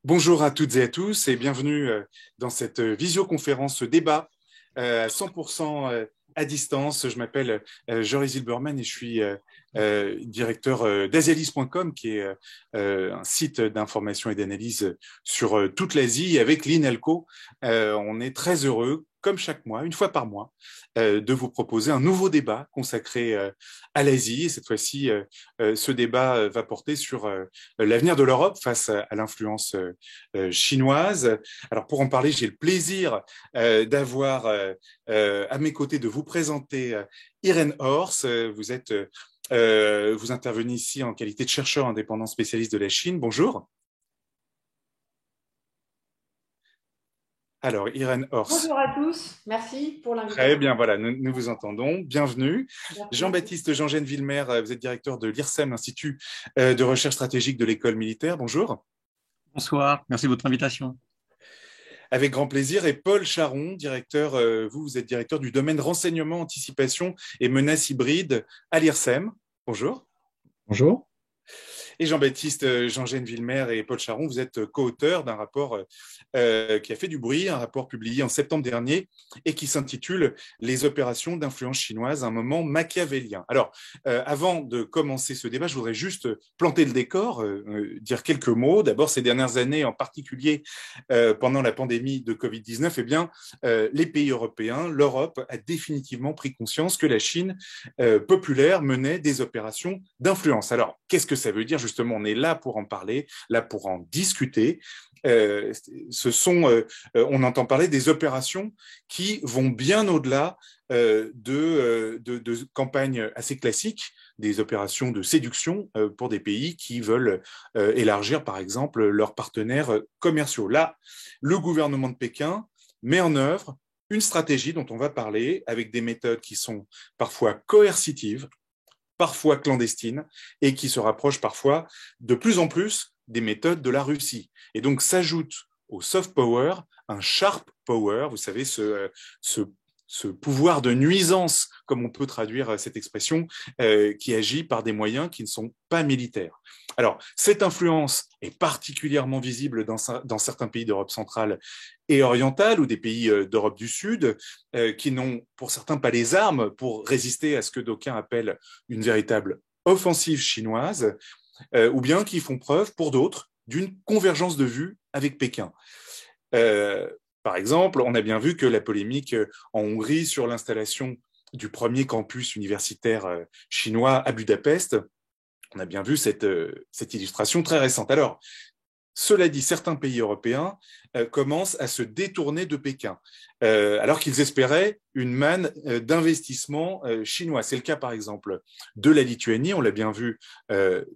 Bonjour à toutes et à tous et bienvenue dans cette visioconférence débat à 100% à distance. Je m'appelle Joris Zilberman et je suis directeur d'Asialis.com qui est un site d'information et d'analyse sur toute l'Asie. Avec l'INALCO, on est très heureux, comme chaque mois, une fois par mois, de vous proposer un nouveau débat consacré à l'Asie. Et cette fois-ci, ce débat va porter sur l'avenir de l'Europe face à l'influence chinoise. Alors pour en parler, j'ai le plaisir d'avoir à mes côtés de vous présenter Irène Horst. Vous intervenez ici en qualité de chercheur indépendant spécialiste de la Chine. Bonjour. Alors, Irène Horst. Bonjour à tous, merci pour Très l'invitation. bien, voilà, nous vous entendons. Bienvenue. Merci. Jean-Baptiste Jean-Gène Villemer, vous êtes directeur de l'IRSEM, l'Institut de recherche stratégique de l'école militaire. Bonjour. Bonsoir, merci de votre invitation. Avec grand plaisir. Et Paul Charon, directeur, vous êtes directeur du domaine renseignement, anticipation et menaces hybrides à l'IRSEM. Bonjour. Bonjour. Et Jean-Baptiste Jean-Gène Villemer et Paul Charon, vous êtes co-auteurs d'un rapport qui a fait du bruit, un rapport publié en septembre dernier et qui s'intitule « Les opérations d'influence chinoise, un moment machiavélien ». Alors, avant de commencer ce débat, je voudrais juste planter le décor, dire quelques mots. D'abord, ces dernières années, en particulier pendant la pandémie de Covid-19, eh bien, les pays européens, l'Europe a définitivement pris conscience que la Chine populaire menait des opérations d'influence. Alors, qu'est-ce que ça veut dire? Justement, on est là pour en parler, là pour en discuter. On entend parler des opérations qui vont bien au-delà de campagnes assez classiques, des opérations de séduction pour des pays qui veulent élargir, par exemple, leurs partenaires commerciaux. Là, le gouvernement de Pékin met en œuvre une stratégie dont on va parler avec des méthodes qui sont parfois coercitives, parfois clandestines et qui se rapprochent parfois de plus en plus des méthodes de la Russie. Et donc s'ajoute au soft power un sharp power, vous savez, ce pouvoir de nuisance, comme on peut traduire cette expression, qui agit par des moyens qui ne sont pas militaires. Alors, cette influence est particulièrement visible dans certains pays d'Europe centrale et orientale ou des pays d'Europe du Sud qui n'ont pour certains pas les armes pour résister à ce que d'aucuns appellent une véritable offensive chinoise ou bien qui font preuve pour d'autres d'une convergence de vues avec Pékin. Par exemple, on a bien vu que la polémique en Hongrie sur l'installation du premier campus universitaire chinois à Budapest, on a bien vu cette illustration très récente. Alors, cela dit, certains pays européens commencent à se détourner de Pékin, alors qu'ils espéraient une manne d'investissement chinois. C'est le cas, par exemple, de la Lituanie. On l'a bien vu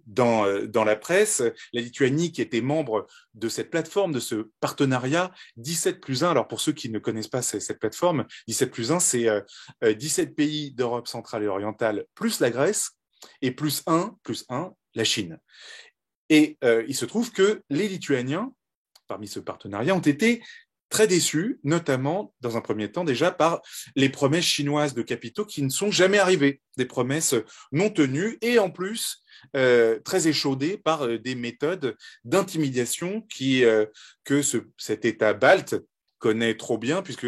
dans la presse. La Lituanie, qui était membre de cette plateforme, de ce partenariat 17+1. Alors, pour ceux qui ne connaissent pas cette plateforme, 17+1, c'est 17 pays d'Europe centrale et orientale, plus la Grèce, et plus un, la Chine. Et il se trouve que les Lituaniens, parmi ce partenariat, ont été très déçus, notamment, dans un premier temps déjà, par les promesses chinoises de capitaux qui ne sont jamais arrivées, des promesses non tenues et en plus très échaudées par des méthodes d'intimidation que cet État balte connaît trop bien, puisque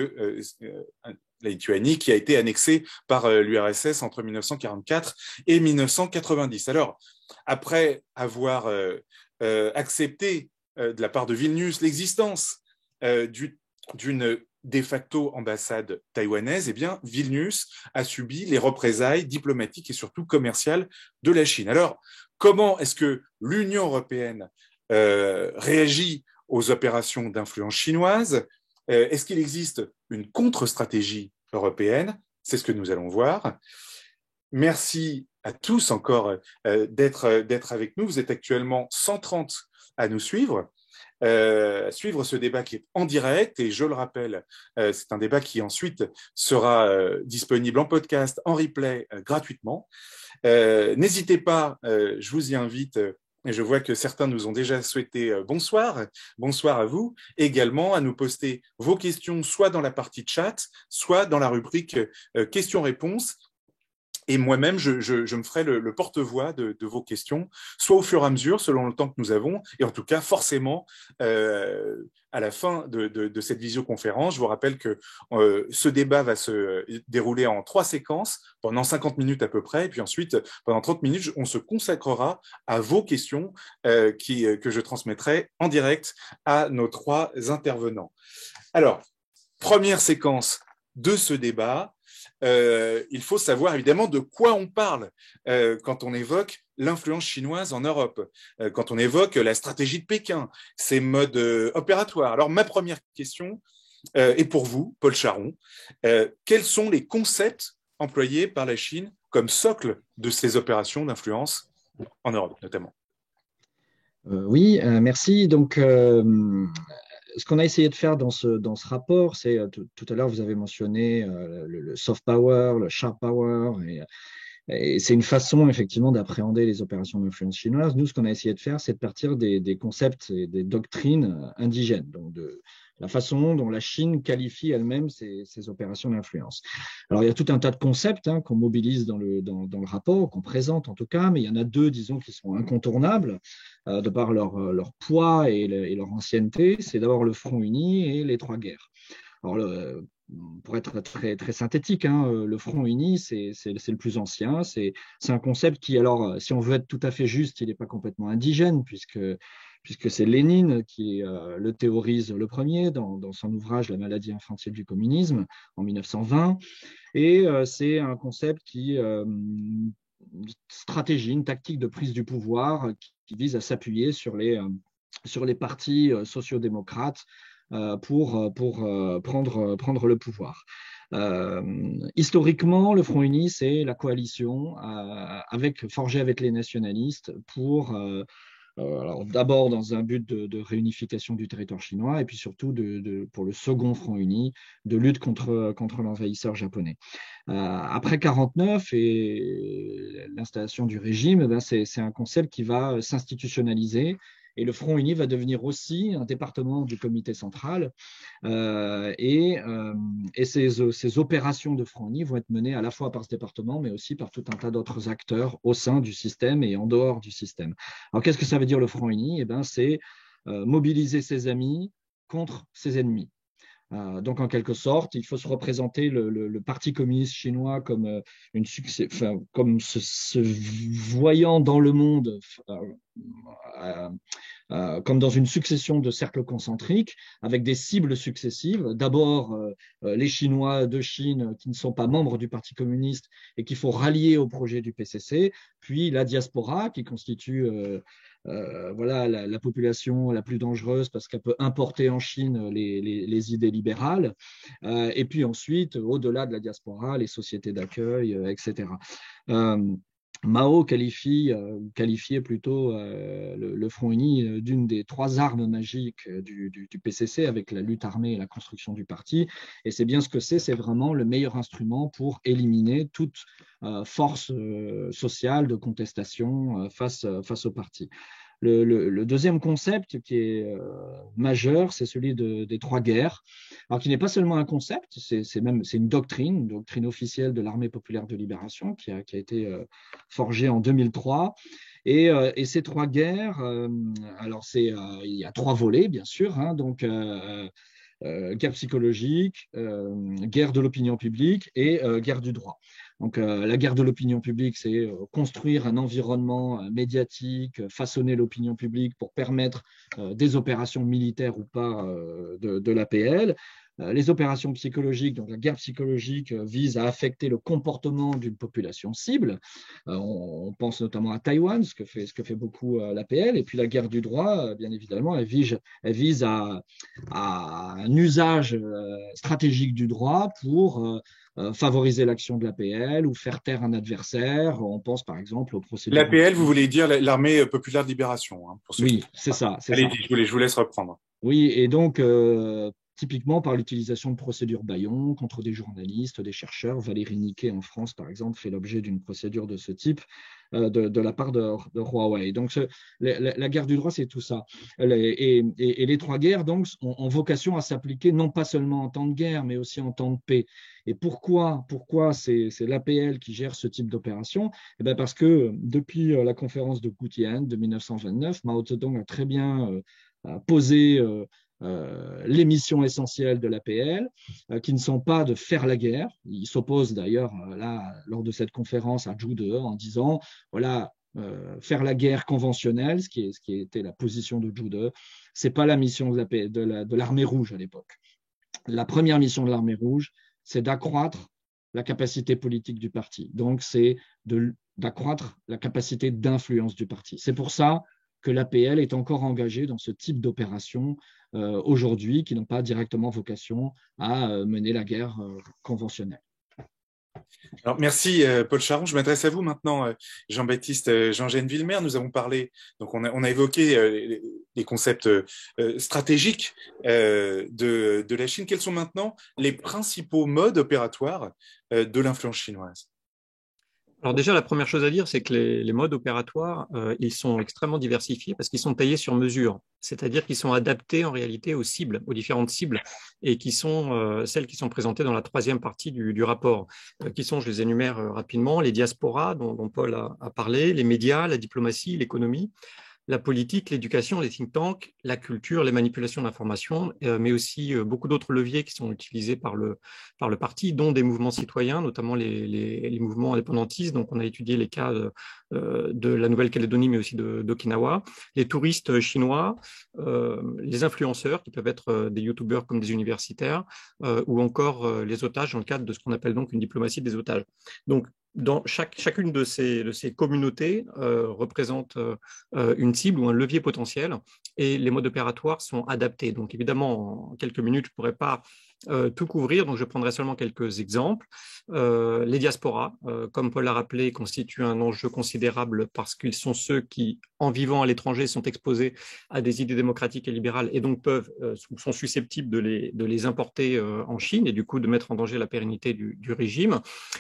la Lituanie qui a été annexée par l'URSS entre 1944 et 1990. Alors, après avoir accepté de la part de Vilnius l'existence d'une de facto ambassade taïwanaise, eh bien, Vilnius a subi les représailles diplomatiques et surtout commerciales de la Chine. Alors, comment est-ce que l'Union européenne réagit aux opérations d'influence chinoise? Est-ce qu'il existe une contre-stratégie européenne? C'est ce que nous allons voir. Merci à tous encore d'être avec nous. Vous êtes actuellement 130 à nous suivre ce débat qui est en direct. Et je le rappelle, c'est un débat qui ensuite sera disponible en podcast, en replay gratuitement. N'hésitez pas, je vous y invite. Et je vois que certains nous ont déjà souhaité bonsoir. Bonsoir à vous. Également, à nous poster vos questions, soit dans la partie chat, soit dans la rubrique questions-réponses. Et moi-même, je me ferai le porte-voix de vos questions, soit au fur et à mesure, selon le temps que nous avons, et en tout cas, forcément, à la fin de cette visioconférence. Je vous rappelle que ce débat va se dérouler en 3 séquences, pendant 50 minutes à peu près, et puis ensuite, pendant 30 minutes, on se consacrera à vos questions que je transmettrai en direct à nos 3 intervenants. Alors, première séquence de ce débat, il faut savoir évidemment de quoi on parle quand on évoque l'influence chinoise en Europe, quand on évoque la stratégie de Pékin, ses modes opératoires. Alors, ma première question est pour vous, Paul Charon. Quels sont les concepts employés par la Chine comme socle de ces opérations d'influence en Europe, notamment? Oui, merci. Donc, ce qu'on a essayé de faire dans ce rapport, c'est tout à l'heure, vous avez mentionné le soft power, le sharp power, et c'est une façon effectivement d'appréhender les opérations d'influence chinoise. Nous, ce qu'on a essayé de faire, c'est de partir des concepts et des doctrines indigènes, donc de la façon dont la Chine qualifie elle-même ses opérations d'influence. Alors, il y a tout un tas de concepts qu'on mobilise dans le rapport, qu'on présente en tout cas, mais il y en a 2, disons, qui sont incontournables de par leur poids et leur ancienneté. C'est d'abord le Front uni et les 3 guerres. Alors, pour être très, très synthétique, le Front uni, c'est le plus ancien. C'est un concept qui, alors, si on veut être tout à fait juste, il n'est pas complètement indigène, puisque c'est Lénine qui le théorise le premier dans son ouvrage « La maladie infantile du communisme » en 1920. Et c'est un concept une stratégie, une tactique de prise du pouvoir qui vise à s'appuyer sur les partis sociodémocrates pour prendre le pouvoir. Historiquement, le Front uni, c'est la coalition forgée avec les nationalistes pour alors d'abord dans un but de réunification du territoire chinois et puis surtout pour le second Front uni, de lutte contre l'envahisseur japonais. Après 1949 et l'installation du régime, c'est un concept qui va s'institutionnaliser. Et le Front uni va devenir aussi un département du comité central. Et ces opérations de Front uni vont être menées à la fois par ce département, mais aussi par tout un tas d'autres acteurs au sein du système et en dehors du système. Alors, qu'est-ce que ça veut dire le Front uni? C'est mobiliser ses amis contre ses ennemis. Donc, en quelque sorte, il faut se représenter le Parti communiste chinois comme comme se voyant dans le monde comme dans une succession de cercles concentriques avec des cibles successives. D'abord, les Chinois de Chine qui ne sont pas membres du Parti communiste et qu'il faut rallier au projet du PCC, puis la diaspora qui constitue la population la plus dangereuse parce qu'elle peut importer en Chine les idées libérales, et puis ensuite, au-delà de la diaspora, les sociétés d'accueil, etc. Mao qualifiait plutôt le Front uni d'une des 3 armes magiques du PCC avec la lutte armée et la construction du parti. Et c'est bien ce que c'est vraiment le meilleur instrument pour éliminer toute force sociale de contestation face au parti. Le deuxième concept qui est majeur, c'est celui des 3 guerres. Alors, qui n'est pas seulement un concept, c'est une doctrine officielle de l'Armée populaire de libération qui a été forgée en 2003. Et ces 3 guerres, alors il y a 3 volets, bien sûr, donc guerre psychologique, guerre de l'opinion publique et guerre du droit. Donc, la guerre de l'opinion publique, c'est construire un environnement médiatique, façonner l'opinion publique pour permettre des opérations militaires ou pas de l'APL. Les opérations psychologiques, donc la guerre psychologique vise à affecter le comportement d'une population cible. On pense notamment à Taïwan, ce que fait beaucoup l'APL. Et puis la guerre du droit, bien évidemment, elle vise à un usage stratégique du droit pour favoriser l'action de l'APL ou faire taire un adversaire. On pense par exemple au procédures. L'APL, vous voulez dire l'Armée populaire de libération, pour ceux Oui, c'est ça. Allez-y, je vous laisse reprendre. Oui, et donc typiquement par l'utilisation de procédures bâillons contre des journalistes, des chercheurs. Valérie Niquet, en France, par exemple, fait l'objet d'une procédure de ce type de la part de Huawei. Donc, la guerre du droit, c'est tout ça. Et les trois guerres, donc, ont vocation à s'appliquer non pas seulement en temps de guerre, mais aussi en temps de paix. Et pourquoi c'est l'APL qui gère ce type d'opération? Eh bien parce que depuis la conférence de Putian de 1929, Mao Zedong a très bien posé les missions essentielles de l'APL, qui ne sont pas de faire la guerre. Il s'oppose d'ailleurs là lors de cette conférence à Zhu De en disant voilà, faire la guerre conventionnelle, ce qui était la position de Zhu De, c'est pas la mission de l'armée rouge à l'époque. La première mission de l'armée rouge, c'est d'accroître la capacité politique du parti. Donc, c'est d'accroître la capacité d'influence du parti. C'est pour ça que l'APL est encore engagée dans ce type d'opération aujourd'hui, qui n'ont pas directement vocation à mener la guerre conventionnelle. Alors, merci Paul Charon. Je m'adresse à vous maintenant, Jean-Baptiste Jean-Gène Villemer. Nous avons parlé, donc on a évoqué les concepts stratégiques de la Chine. Quels sont maintenant les principaux modes opératoires de l'influence chinoise? Alors déjà, la première chose à dire, c'est que les modes opératoires, ils sont extrêmement diversifiés parce qu'ils sont taillés sur mesure. C'est-à-dire qu'ils sont adaptés en réalité aux cibles, aux différentes cibles, et qui sont celles qui sont présentées dans la troisième partie du rapport, qui sont, je les énumère rapidement, les diasporas dont Paul a parlé, les médias, la diplomatie, l'économie, la politique, l'éducation, les think tanks, la culture, les manipulations d'information, mais aussi beaucoup d'autres leviers qui sont utilisés par le parti, dont des mouvements citoyens, notamment les mouvements indépendantistes. Donc, on a étudié les cas de la Nouvelle-Calédonie, mais aussi d'Okinawa, les touristes chinois, les influenceurs, qui peuvent être des youtubeurs comme des universitaires, ou encore les otages dans le cadre de ce qu'on appelle donc une diplomatie des otages. Donc, dans chacune de ces communautés représente une cible ou un levier potentiel, et les modes opératoires sont adaptés. Donc évidemment, en quelques minutes, je ne pourrais pas tout couvrir, donc je prendrai seulement quelques exemples. Les diasporas, comme Paul l'a rappelé, constituent un enjeu considérable parce qu'ils sont ceux qui, en vivant à l'étranger, sont exposés à des idées démocratiques et libérales et donc sont susceptibles de les importer en Chine et du coup de mettre en danger la pérennité du régime.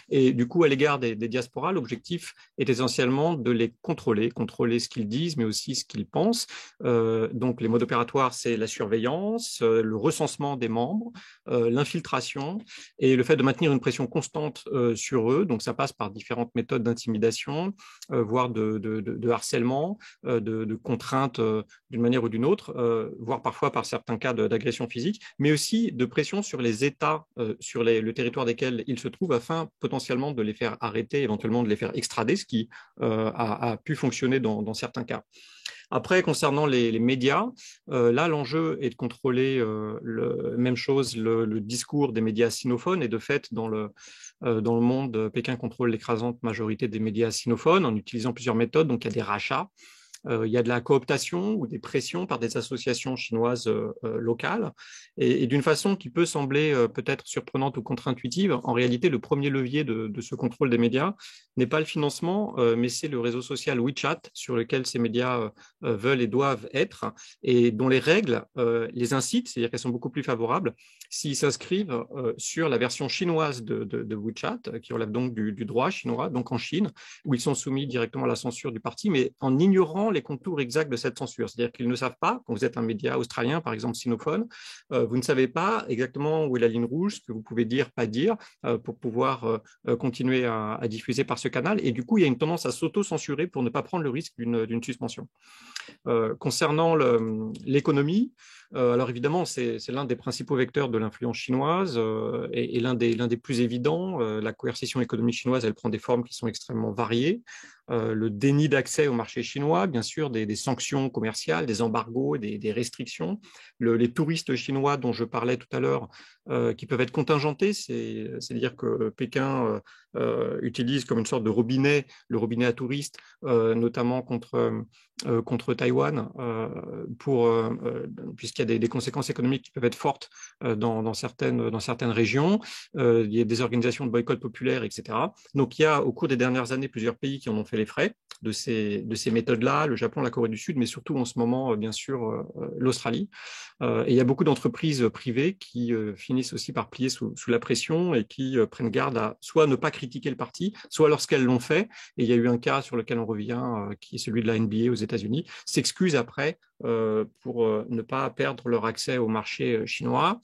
Et du coup, à l'égard des diasporas, l'objectif est essentiellement de les contrôler ce qu'ils disent, mais aussi ce qu'ils pensent. Donc les modes opératoires, c'est la surveillance, le recensement des membres, l'infiltration et le fait de maintenir une pression constante sur eux. Donc ça passe par différentes méthodes d'intimidation, voire de harcèlement, de contraintes d'une manière ou d'une autre, voire parfois par certains cas d'agression physique, mais aussi de pression sur les États, sur le territoire desquels ils se trouvent, afin potentiellement de les faire arrêter, éventuellement de les faire extrader, ce qui a pu fonctionner dans certains cas. Après, concernant les médias, là, l'enjeu est de contrôler même chose, le discours des médias sinophones. Et de fait, dans le monde, Pékin contrôle l'écrasante majorité des médias sinophones en utilisant plusieurs méthodes. Donc, il y a des rachats. Il y a de la cooptation ou des pressions par des associations chinoises locales. Et d'une façon qui peut sembler peut-être surprenante ou contre-intuitive, en réalité, le premier levier de ce contrôle des médias n'est pas le financement, mais c'est le réseau social WeChat sur lequel ces médias veulent et doivent être, et dont les règles les incitent, c'est-à-dire qu'elles sont beaucoup plus favorables s'ils s'inscrivent sur la version chinoise de WeChat, qui relève donc du droit chinois, donc en Chine, où ils sont soumis directement à la censure du parti, mais en ignorant les contours exacts de cette censure. C'est-à-dire qu'ils ne savent pas, quand vous êtes un média australien, par exemple sinophone, vous ne savez pas exactement où est la ligne rouge, ce que vous pouvez dire, pas dire, pour pouvoir continuer à diffuser par ce canal. Et du coup, il y a une tendance à s'auto-censurer pour ne pas prendre le risque d'une suspension. Concernant l'économie, alors évidemment, c'est l'un des principaux vecteurs de l'influence chinoise et l'un des plus évidents. La coercition économique chinoise, elle prend des formes qui sont extrêmement variées. Le déni d'accès au marché chinois, bien sûr, des sanctions commerciales, des embargos, des restrictions. Les touristes chinois dont je parlais tout à l'heure, qui peuvent être contingentés, c'est-à-dire que Pékin utilise comme une sorte de robinet, le robinet à touristes, notamment contre contre Taïwan, puisqu'il y a des conséquences économiques qui peuvent être fortes dans certaines régions. Il y a des organisations de boycott populaire, etc. Donc, il y a au cours des dernières années plusieurs pays qui en ont fait les frais de ces méthodes-là, le Japon, la Corée du Sud, mais surtout en ce moment, bien sûr, l'Australie. Et il y a beaucoup d'entreprises privées qui finissent aussi par plier sous la pression et qui prennent garde à soit ne pas critiquer le parti, soit lorsqu'elles l'ont fait, et il y a eu un cas sur lequel on revient, qui est celui de la NBA aux États-Unis, s'excusent après pour ne pas perdre leur accès au marché chinois.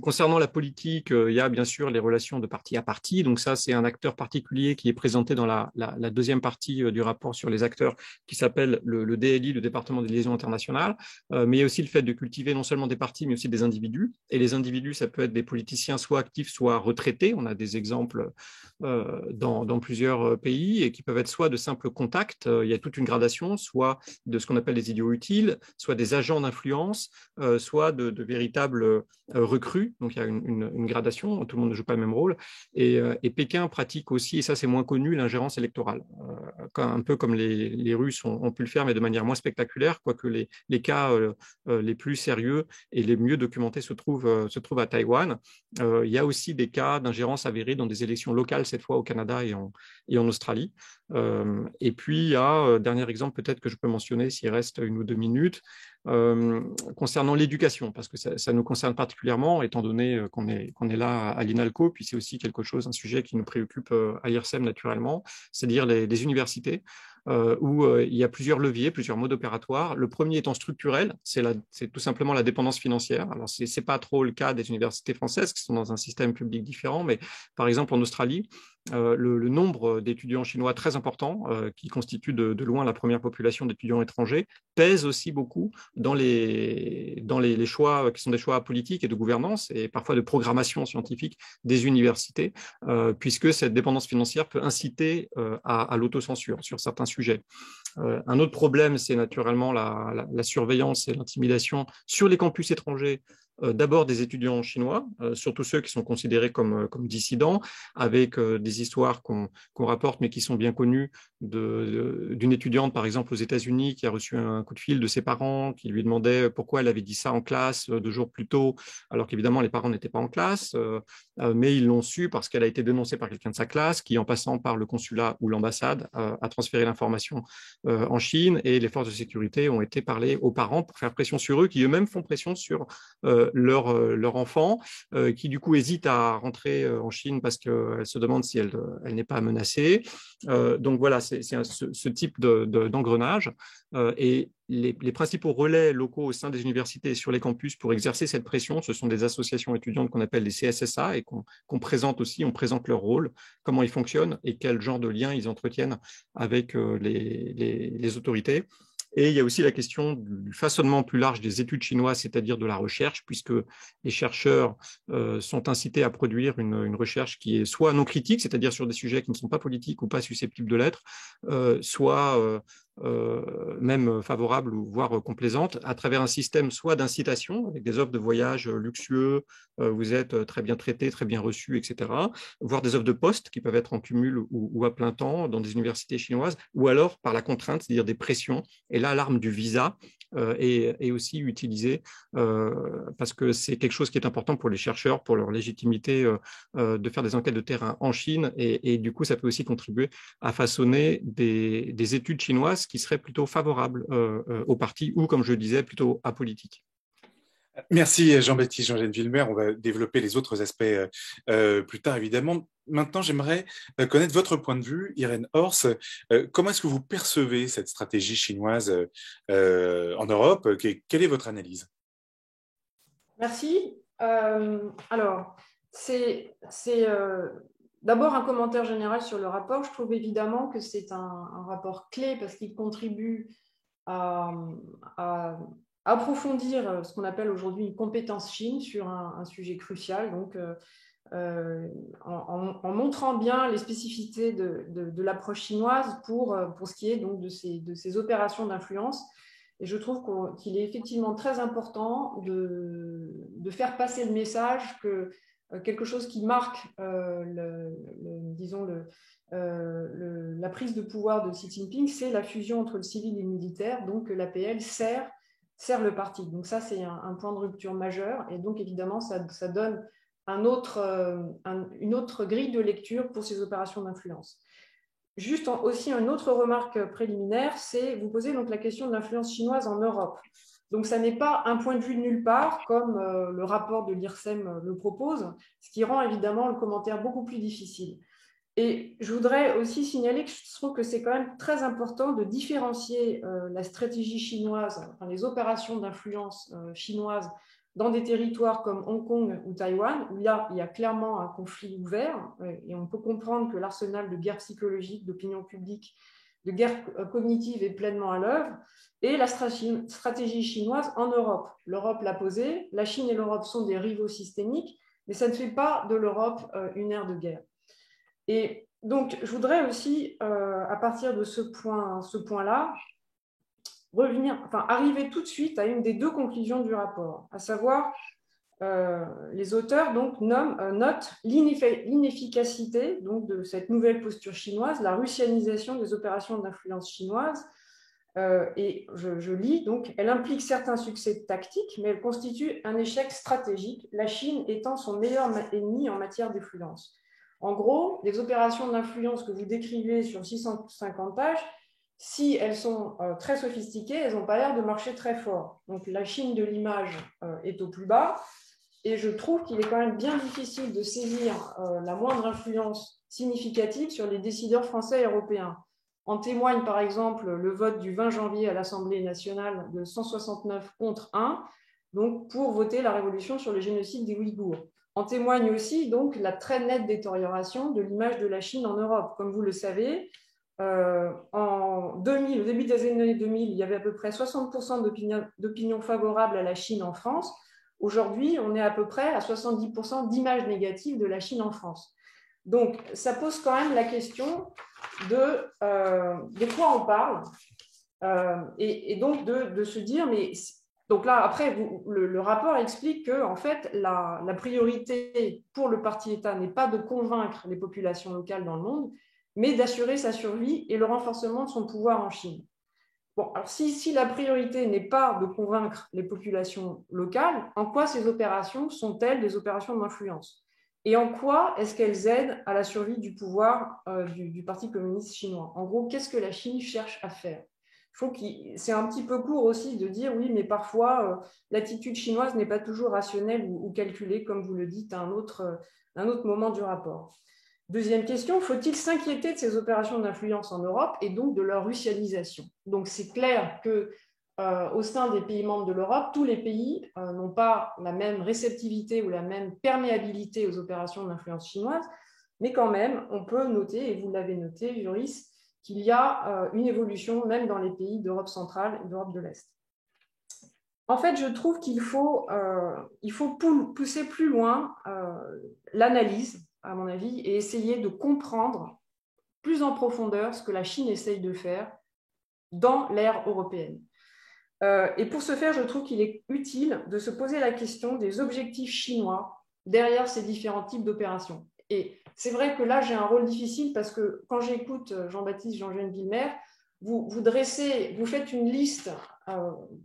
Concernant la politique, il y a bien sûr les relations de parti à parti. Donc ça, c'est un acteur particulier qui est présenté dans la deuxième partie du rapport sur les acteurs, qui s'appelle le DLI, le département des liaisons internationales. Mais il y a aussi le fait de cultiver non seulement des partis, mais aussi des individus. Et les individus, ça peut être des politiciens soit actifs, soit retraités. On a des exemples dans plusieurs pays, et qui peuvent être soit de simples contacts, il y a toute une gradation, soit de ce qu'on appelle des idiots utiles, soit des agents d'influence, soit de véritables recrues. Donc il y a une gradation, tout le monde ne joue pas le même rôle. Et Pékin pratique aussi, et ça c'est moins connu, l'ingérence électorale, un peu comme les Russes ont pu le faire, mais de manière moins spectaculaire, quoique les cas les plus sérieux et les mieux documentés se trouvent à Taïwan. Il y a aussi des cas d'ingérence avérée dans des élections locales, cette fois au Canada et en Australie. Et puis, il y a, dernier exemple peut-être que je peux mentionner s'il reste 1 ou 2 minutes, concernant l'éducation, parce que ça nous concerne particulièrement, étant donné qu'on est là à l'INALCO, puis c'est aussi un sujet qui nous préoccupe à l'IRSEM naturellement, c'est-à-dire les universités, où il y a plusieurs leviers, plusieurs modes opératoires. Le premier étant structurel, c'est tout simplement la dépendance financière. Alors, ce n'est pas trop le cas des universités françaises qui sont dans un système public différent, mais par exemple en Australie, le nombre d'étudiants chinois très important, qui constitue de loin la première population d'étudiants étrangers, pèse aussi beaucoup dans les choix qui sont des choix politiques et de gouvernance et parfois de programmation scientifique des universités, puisque cette dépendance financière peut inciter à l'autocensure sur certains sujets. Un autre problème, c'est naturellement la surveillance et l'intimidation sur les campus étrangers, d'abord des étudiants chinois, surtout ceux qui sont considérés comme dissidents, avec des histoires qu'on rapporte, mais qui sont bien connues, d'une étudiante, par exemple, aux États-Unis, qui a reçu un coup de fil de ses parents, qui lui demandait pourquoi elle avait dit ça en classe 2 jours plus tôt, alors qu'évidemment, les parents n'étaient pas en classe, mais ils l'ont su parce qu'elle a été dénoncée par quelqu'un de sa classe, qui, en passant par le consulat ou l'ambassade, a transféré l'information en Chine, et les forces de sécurité ont été parler aux parents pour faire pression sur eux, qui eux-mêmes font pression sur leur enfant, qui du coup hésite à rentrer en Chine parce qu'elle se demande si elle n'est pas menacée. Donc voilà, c'est ce type d'engrenage. Et les principaux relais locaux au sein des universités et sur les campus pour exercer cette pression, ce sont des associations étudiantes qu'on appelle les CSSA, et qu'on présente aussi, on présente leur rôle, comment ils fonctionnent et quel genre de lien ils entretiennent avec les autorités. Et il y a aussi la question du façonnement plus large des études chinoises, c'est-à-dire de la recherche, puisque les chercheurs sont incités à produire une recherche qui est soit non critique, c'est-à-dire sur des sujets qui ne sont pas politiques ou pas susceptibles de l'être, soit même favorable ou voire complaisante, à travers un système soit d'incitation, avec des offres de voyage luxueux, vous êtes très bien traité, très bien reçu, etc., voire des offres de poste qui peuvent être en cumul ou à plein temps dans des universités chinoises, ou alors par la contrainte, c'est-à-dire des pressions. Et là, l'arme du visa est aussi utilisée, parce que c'est quelque chose qui est important pour les chercheurs, pour leur légitimité de faire des enquêtes de terrain en Chine, et du coup, ça peut aussi contribuer à façonner des études chinoises qui seraient plutôt favorables au parti, ou, comme je le disais, plutôt apolitiques. Merci Jean-Baptiste Jean-Vilmer. On va développer les autres aspects plus tard, évidemment. Maintenant, j'aimerais connaître votre point de vue, Irène Horst. Comment est-ce que vous percevez cette stratégie chinoise en Europe? Quelle est votre analyse? Merci. Alors, c'est d'abord un commentaire général sur le rapport. Je trouve évidemment que c'est un rapport clé parce qu'il contribue à approfondir ce qu'on appelle aujourd'hui une compétence Chine sur un sujet crucial. Donc, en montrant bien les spécificités de l'approche chinoise pour ce qui est donc de ces opérations d'influence. Et je trouve qu'il est effectivement très important de faire passer le message que quelque chose qui marque disons la prise de pouvoir de Xi Jinping, c'est la fusion entre le civil et le militaire, donc l'APL sert le parti. Donc ça, c'est un point de rupture majeur, et donc évidemment, ça donne une autre grille de lecture pour ces opérations d'influence. Juste aussi une autre remarque préliminaire, c'est vous posez donc la question de l'influence chinoise en Europe. Donc ça n'est pas un point de vue de nulle part, comme le rapport de l'IRSEM le propose, ce qui rend évidemment le commentaire beaucoup plus difficile. Et je voudrais aussi signaler que je trouve que c'est quand même très important de différencier la stratégie chinoise, enfin les opérations d'influence chinoises dans des territoires comme Hong Kong ou Taïwan, où là, il y a clairement un conflit ouvert, et on peut comprendre que l'arsenal de guerre psychologique, d'opinion publique, de guerre cognitive est pleinement à l'œuvre, et la stratégie chinoise en Europe. L'Europe l'a posée, la Chine et l'Europe sont des rivaux systémiques, mais ça ne fait pas de l'Europe une ère de guerre. Et donc, je voudrais aussi, à partir de ce point-là, arriver tout de suite à une des deux conclusions du rapport, à savoir, les auteurs donc, notent l'inefficacité donc, de cette nouvelle posture chinoise, la russianisation des opérations d'influence chinoise, et je lis, donc, elle implique certains succès tactiques, mais elle constitue un échec stratégique, la Chine étant son meilleur ennemi en matière d'influence. En gros, les opérations d'influence que vous décrivez sur 650 pages, si elles sont très sophistiquées, elles n'ont pas l'air de marcher très fort. Donc la Chine de l'image est au plus bas, et je trouve qu'il est quand même bien difficile de saisir la moindre influence significative sur les décideurs français et européens. En témoigne par exemple le vote du 20 janvier à l'Assemblée nationale de 169 contre 1, donc pour voter la révolution sur le génocide des Ouïghours. En témoigne aussi donc la très nette détérioration de l'image de la Chine en Europe. Comme vous le savez, en 2000, au début des années 2000, il y avait à peu près 60% d'opinion favorable à la Chine en France. Aujourd'hui, on est à peu près à 70% d'images négatives de la Chine en France. Donc, ça pose quand même la question de quoi on parle, et donc de se dire, mais donc là, après, le rapport explique que en fait, la priorité pour le parti-État n'est pas de convaincre les populations locales dans le monde, mais d'assurer sa survie et le renforcement de son pouvoir en Chine. Bon, alors si la priorité n'est pas de convaincre les populations locales, en quoi ces opérations sont-elles des opérations d'influence? Et en quoi est-ce qu'elles aident à la survie du pouvoir du Parti communiste chinois? En gros, qu'est-ce que la Chine cherche à faire? C'est un petit peu court aussi de dire oui, mais parfois l'attitude chinoise n'est pas toujours rationnelle ou calculée, comme vous le dites à un autre moment du rapport. Deuxième question, faut-il s'inquiéter de ces opérations d'influence en Europe et donc de leur russianisation? Donc c'est clair que au sein des pays membres de l'Europe, tous les pays n'ont pas la même réceptivité ou la même perméabilité aux opérations d'influence chinoise, mais quand même, on peut noter, et vous l'avez noté, Joris, qu'il y a une évolution même dans les pays d'Europe centrale et d'Europe de l'Est. En fait, je trouve qu'il faut pousser plus loin l'analyse, à mon avis, et essayer de comprendre plus en profondeur ce que la Chine essaye de faire dans l'ère européenne. Et pour ce faire, je trouve qu'il est utile de se poser la question des objectifs chinois derrière ces différents types d'opérations. Et c'est vrai que là, j'ai un rôle difficile parce que quand j'écoute Jean-Baptiste Jean-Villemer, vous faites une liste,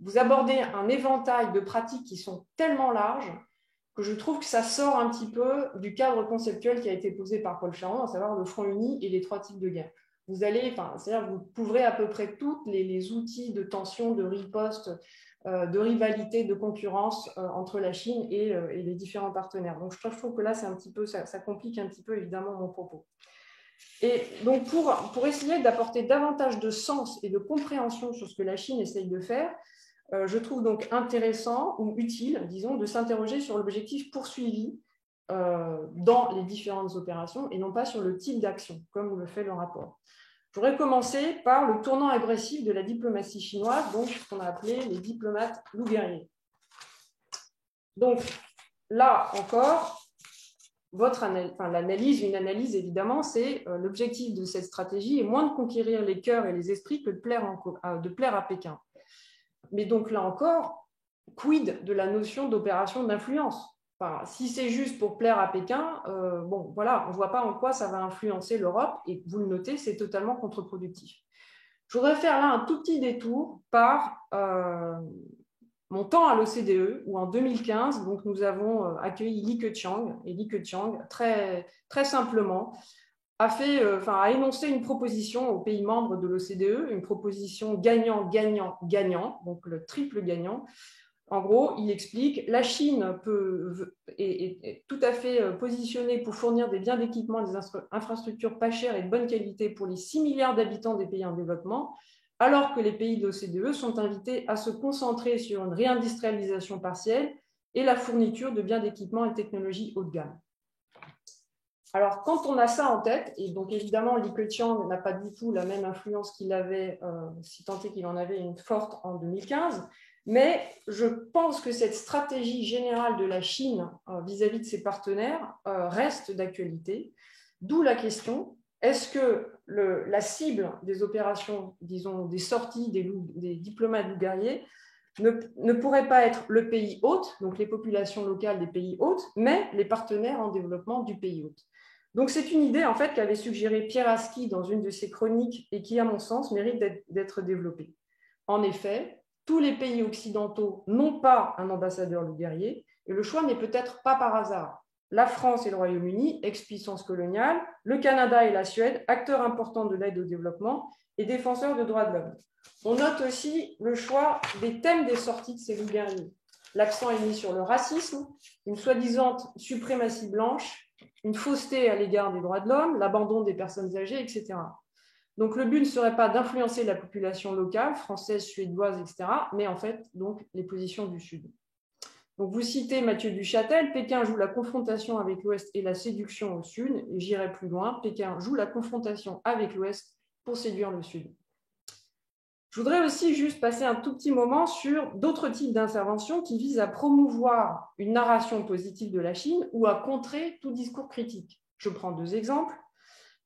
vous abordez un éventail de pratiques qui sont tellement larges que je trouve que ça sort un petit peu du cadre conceptuel qui a été posé par Paul Charon, à savoir le front uni et les trois types de guerre. C'est-à-dire vous couvrez à peu près tous les outils de tension, de riposte, de rivalité, de concurrence entre la Chine et les différents partenaires. Donc je trouve que là, ça complique un petit peu évidemment mon propos. Et donc pour essayer d'apporter davantage de sens et de compréhension sur ce que la Chine essaye de faire, je trouve donc intéressant ou utile, disons, de s'interroger sur l'objectif poursuivi dans les différentes opérations et non pas sur le type d'action, comme le fait le rapport. Je voudrais commencer par le tournant agressif de la diplomatie chinoise, donc ce qu'on a appelé les diplomates loups guerriers. Donc là encore, une analyse évidemment, c'est l'objectif de cette stratégie est moins de conquérir les cœurs et les esprits que de plaire à Pékin. Mais donc là encore, quid de la notion d'opération d'influence? enfin, si c'est juste pour plaire à Pékin, bon, voilà, on ne voit pas en quoi ça va influencer l'Europe. Et vous le notez, c'est totalement contre-productif. Je voudrais faire là un tout petit détour par mon temps à l'OCDE, où en 2015, donc, nous avons accueilli Li Keqiang. Et Li Keqiang, très, très simplement, a énoncé une proposition aux pays membres de l'OCDE, une proposition gagnant-gagnant-gagnant, donc le triple gagnant. En gros, il explique la Chine est tout à fait positionnée pour fournir des biens d'équipement, des infrastructures pas chères et de bonne qualité pour les 6 milliards d'habitants des pays en développement, alors que les pays de l'OCDE sont invités à se concentrer sur une réindustrialisation partielle et la fourniture de biens d'équipement et technologies haut de gamme. Alors, quand on a ça en tête, et donc évidemment, Li Keqiang n'a pas du tout la même influence qu'il avait, si tant est qu'il en avait une forte en 2015, mais je pense que cette stratégie générale de la Chine vis-à-vis de ses partenaires reste d'actualité, d'où la question, est-ce que la cible des opérations, disons, des sorties des diplomates loups guerriers ne pourrait pas être le pays hôte, donc les populations locales des pays hôtes, mais les partenaires en développement du pays hôte. Donc, c'est une idée en fait qu'avait suggérée Pierre Aski dans une de ses chroniques et qui, à mon sens, mérite d'être développée. En effet, tous les pays occidentaux n'ont pas un ambassadeur loup guerrier et le choix n'est peut-être pas par hasard. La France et le Royaume-Uni, ex-puissance coloniale, le Canada et la Suède, acteurs importants de l'aide au développement et défenseurs de droits de l'homme. On note aussi le choix des thèmes des sorties de ces loups guerriers. L'accent est mis sur le racisme, une soi-disant suprématie blanche, une fausseté à l'égard des droits de l'homme, l'abandon des personnes âgées, etc. Donc, le but ne serait pas d'influencer la population locale, française, suédoise, etc., mais en fait, donc, les positions du Sud. Donc, vous citez Mathieu Duchâtel, Pékin joue la confrontation avec l'Ouest et la séduction au Sud, et j'irai plus loin, Pékin joue la confrontation avec l'Ouest pour séduire le Sud. Je voudrais aussi juste passer un tout petit moment sur d'autres types d'interventions qui visent à promouvoir une narration positive de la Chine ou à contrer tout discours critique. Je prends 2 exemples.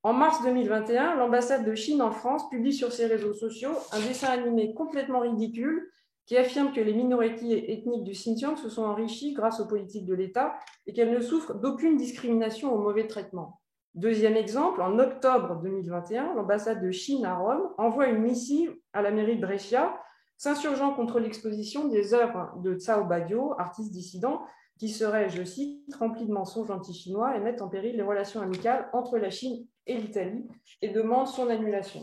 En mars 2021, l'ambassade de Chine en France publie sur ses réseaux sociaux un dessin animé complètement ridicule qui affirme que les minorités ethniques du Xinjiang se sont enrichies grâce aux politiques de l'État et qu'elles ne souffrent d'aucune discrimination ou mauvais traitement. Deuxième exemple, en octobre 2021, l'ambassade de Chine à Rome envoie une missive à la mairie de Brescia s'insurgeant contre l'exposition des œuvres de Cao Badio, artiste dissident, qui serait, je cite, rempli de mensonges anti-chinois et mettent en péril les relations amicales entre la Chine et l'Italie et demandent son annulation.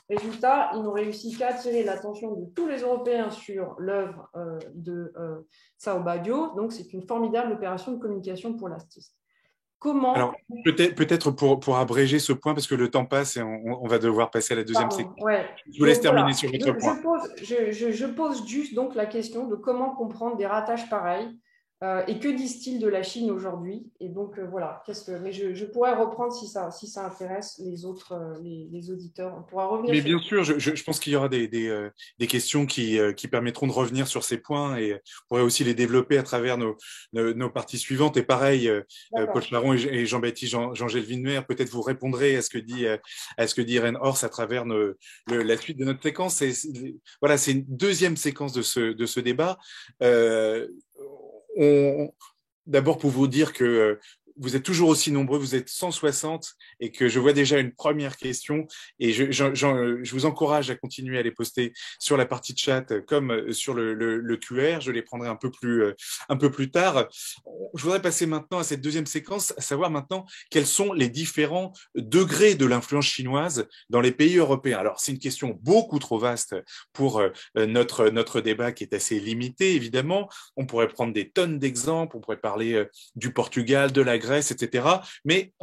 Résultat, ils n'ont réussi qu'à attirer l'attention de tous les Européens sur l'œuvre de Cao Badio, donc c'est une formidable opération de communication pour l'artiste. Comment... Alors, peut-être pour abréger ce point, parce que le temps passe et on va devoir passer à la deuxième séquence. Ouais. Je vous laisse terminer sur votre point. Je pose juste donc la question de comment comprendre des ratages pareils et que disent-ils de la Chine aujourd'hui. Et donc, voilà, mais je pourrais reprendre si ça intéresse les autres, les auditeurs. On pourra revenir. Mais bien sûr, je pense qu'il y aura des questions qui permettront de revenir sur ces points et on pourrait aussi les développer à travers nos parties suivantes. Et pareil, Paul Charon et Jean-Baptiste Jean-Gelvin-Muer, peut-être vous répondrez à ce que dit Irène Horst à travers la suite de notre séquence. Voilà, c'est une deuxième séquence de ce débat. D'abord, pour vous dire que vous êtes toujours aussi nombreux, vous êtes 160 et que je vois déjà une première question et je vous encourage à continuer à les poster sur la partie de chat comme sur le QR. Je les prendrai un peu plus tard. Je voudrais passer maintenant à cette deuxième séquence, à savoir maintenant quels sont les différents degrés de l'influence chinoise dans les pays européens. Alors, c'est une question beaucoup trop vaste pour notre débat qui est assez limité, évidemment. On pourrait prendre des tonnes d'exemples, on pourrait parler du Portugal, de la Grèce, etc. Mais